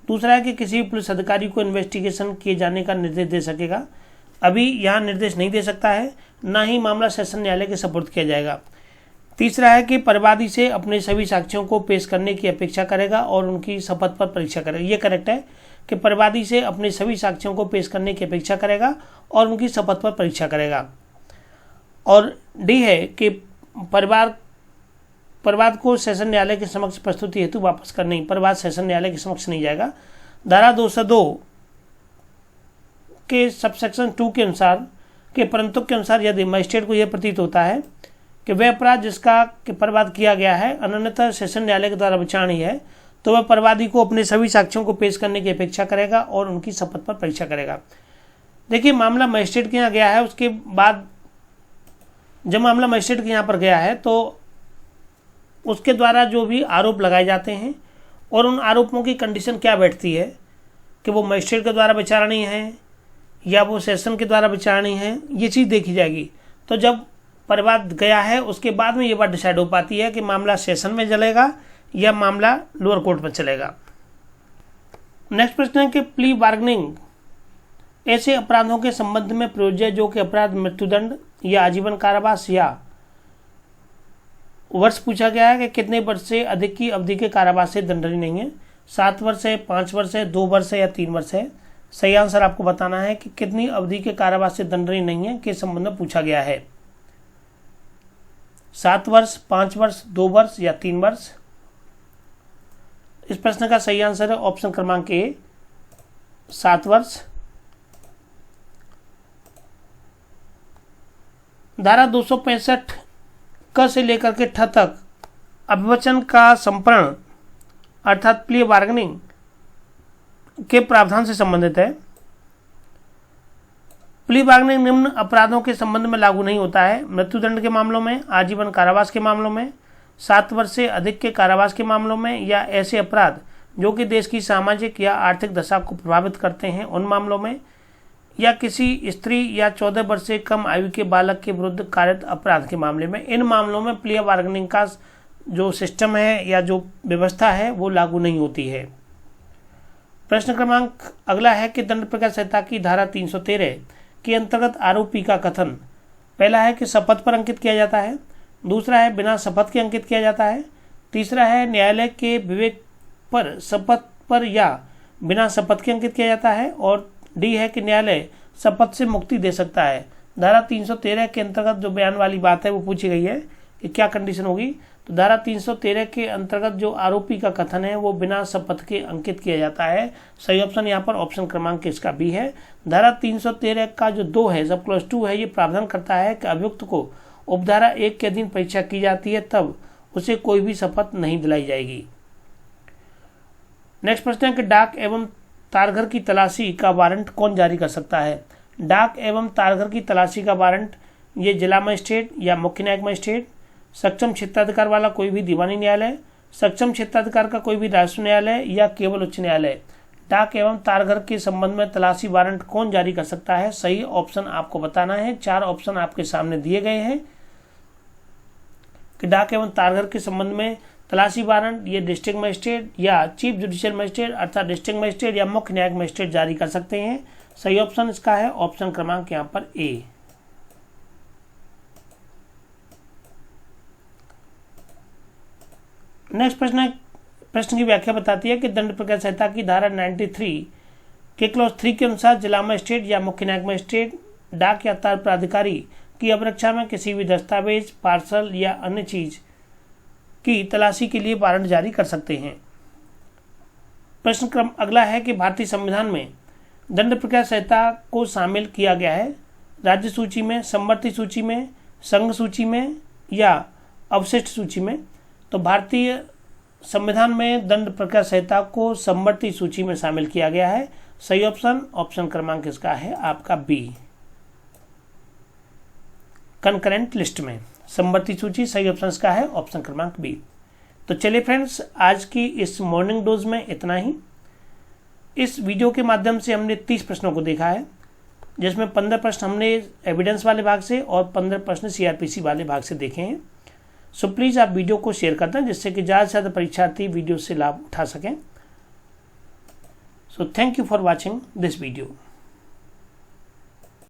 A: दूसरा है कि किसी भी पुलिस अधिकारी को इन्वेस्टिगेशन किए जाने का निर्देश दे सकेगा। अभी यहाँ निर्देश नहीं दे सकता है, ना ही मामला सेशन न्यायालय के सपुर्द किया जाएगा। तीसरा है कि परिवादी से अपने सभी साक्ष्यों को पेश करने की अपेक्षा करेगा और उनकी शपथ पर परीक्षा करेगा। ये करेक्ट है कि परिवादी से अपने सभी साक्ष्यों को पेश करने की अपेक्षा करेगा और उनकी शपथ पर परीक्षा करेगा। और डी है कि परिवाद को सेशन न्यायालय के समक्ष प्रस्तुति हेतु वापस करने, परिवाद सेशन न्यायालय के समक्ष नहीं जाएगा। धारा 202 के सबसेक्शन 2 के अनुसार के परंतु के अनुसार यदि मजिस्ट्रेट को यह प्रतीत होता है कि वह अपराध जिसका परिवाद किया गया है अन्यथा सेशन न्यायालय के द्वारा विचारणीय है, तो वह परिवादी को अपने सभी साक्ष्यों को पेश करने की अपेक्षा करेगा और उनकी शपथ पर परीक्षा करेगा। देखिए, मामला मजिस्ट्रेट के यहाँ गया है, उसके बाद जब मामला मजिस्ट्रेट के यहाँ पर गया है तो उसके द्वारा जो भी आरोप लगाए जाते हैं और उन आरोपों की कंडीशन क्या बैठती है कि वो मजिस्ट्रेट के द्वारा विचारणीय है या वो सेशन के द्वारा विचारणीय है, ये चीज़ देखी जाएगी। तो जब परिवाद गया है उसके बाद में ये बात डिसाइड हो पाती है कि मामला सेशन में चलेगा या मामला लोअर कोर्ट में चलेगा। नेक्स्ट प्रश्न है कि प्ली बार्गेनिंग ऐसे अपराधों के संबंध में प्रयोज्य जो कि अपराध मृत्युदंड या आजीवन कारावास या वर्ष पूछा गया है कि कितने वर्ष से अधिक की अवधि के कारावास से दंडनीय नहीं है। 7 वर्ष है, 5 वर्ष है, 2 वर्ष है या 3 वर्ष है। सही आंसर आपको बताना है कि कितनी अवधि के कारावास से दंडनीय नहीं है के संबंध में पूछा गया है। 7 वर्ष, 5 वर्ष, 2 वर्ष या 3 वर्ष। इस प्रश्न का सही आंसर है ऑप्शन क्रमांक ए, 7 वर्ष। धारा 265 क से लेकर के ठ तक अभिवचन का संप्रण अर्थात प्ली बार्गेनिंग के प्रावधान से संबंधित है। प्ली बार्गेनिंग निम्न अपराधों के संबंध में लागू नहीं होता है: मृत्युदंड के मामलों में, आजीवन कारावास के मामलों में, 7 वर्ष से अधिक के कारावास के मामलों में, या ऐसे अपराध जो कि देश की सामाजिक या आर्थिक दशा को प्रभावित करते हैं उन मामलों में, या किसी स्त्री या 14 वर्ष से कम आयु के बालक के विरुद्ध कारित अपराध के मामले में। इन मामलों में प्ली बार्गेनिंग का जो सिस्टम है या जो व्यवस्था है वो लागू नहीं होती है। प्रश्न क्रमांक अगला है कि दंड प्रक्रिया संहिता की धारा 313 के अंतर्गत आरोपी का कथन पहला है कि शपथ पर अंकित किया जाता है, दूसरा है बिना शपथ के अंकित किया जाता है, तीसरा है न्यायालय के विवेक पर शपथ पर या बिना शपथ के अंकित किया जाता है, और डी है कि न्यायालय शपथ से मुक्ति दे सकता है। धारा 313 के अंतर्गत जो बयान वाली बात है वो पूछी गई है कि क्या कंडीशन होगी। तो धारा 313 के अंतर्गत जो आरोपी का कथन है वो बिना शपथ के अंकित किया जाता है। सही ऑप्शन यहाँ पर ऑप्शन क्रमांक इसका बी है। धारा 313 का जो 2 है, सब क्लॉज 2 है, ये प्रावधान करता है कि अभियुक्त को उपधारा 1 के अधीन परीक्षा की जाती है तब उसे कोई भी शपथ नहीं दिलाई जाएगी। नेक्स्ट प्रश्न है कि डाक एवं तारघर की तलाशी का वारंट कौन जारी कर सकता है? डाक एवं तारघर की तलाशी का वारंट ये जिला मजिस्ट्रेट या मुख्य न्यायिक मजिस्ट्रेट, सक्षम क्षेत्राधिकार वाला कोई भी दीवानी न्यायालय, सक्षम क्षेत्राधिकार का कोई भी राजस्व न्यायालय या केवल उच्च न्यायालय डाक एवं तारघर के संबंध में तलाशी वारंट कौन जारी कर सकता है? सही ऑप्शन आपको बताना है। 4 ऑप्शन आपके सामने दिए गए हैं कि डाक एवं तारघर के संबंध में तलाशी वारंट ये डिस्ट्रिक्ट मजिस्ट्रेट या चीफ जुडिशियल मजिस्ट्रेट अर्थात डिस्ट्रिक्ट मजिस्ट्रेट या मुख्य न्यायिक मजिस्ट्रेट जारी कर सकते हैं। सही ऑप्शन इसका है ऑप्शन क्रमांक यहाँ पर ए। नेक्स्ट प्रश्न की व्याख्या बताती है कि दंड प्रक्रिया संहिता की धारा 93 के क्लॉज 3 के अनुसार जिला मजिस्ट्रेट या मुख्य न्यायिक मजिस्ट्रेट डाक या तार प्राधिकारी की अवरक्षा में किसी भी दस्तावेज, पार्सल या अन्य चीज की तलाशी के लिए वारंट जारी कर सकते हैं। प्रश्न क्रम अगला है कि भारतीय संविधान में दंड प्रक्रिया संहिता को शामिल किया गया है राज्य सूची में, समवर्ती सूची में, संघ सूची में या अवशिष्ट सूची में? तो भारतीय संविधान में दंड प्रक्रिया संहिता को समवर्ती सूची में शामिल किया गया है। सही ऑप्शन क्रमांक इसका है आपका बी, कंकरेंट लिस्ट में समवर्ती सूची। सही ऑप्शन इसका है ऑप्शन क्रमांक बी। तो चलिए फ्रेंड्स, आज की इस मॉर्निंग डोज में इतना ही। इस वीडियो के माध्यम से हमने 30 प्रश्नों को देखा है, जिसमें 15 प्रश्न हमने एविडेंस वाले भाग से और 15 प्रश्न सीआरपीसी वाले भाग से देखे हैं। सो प्लीज़ आप वीडियो को शेयर कर दें जिससे कि ज़्यादा से ज़्यादा परीक्षार्थी वीडियो से लाभ उठा सकें। So thank you for watching this video.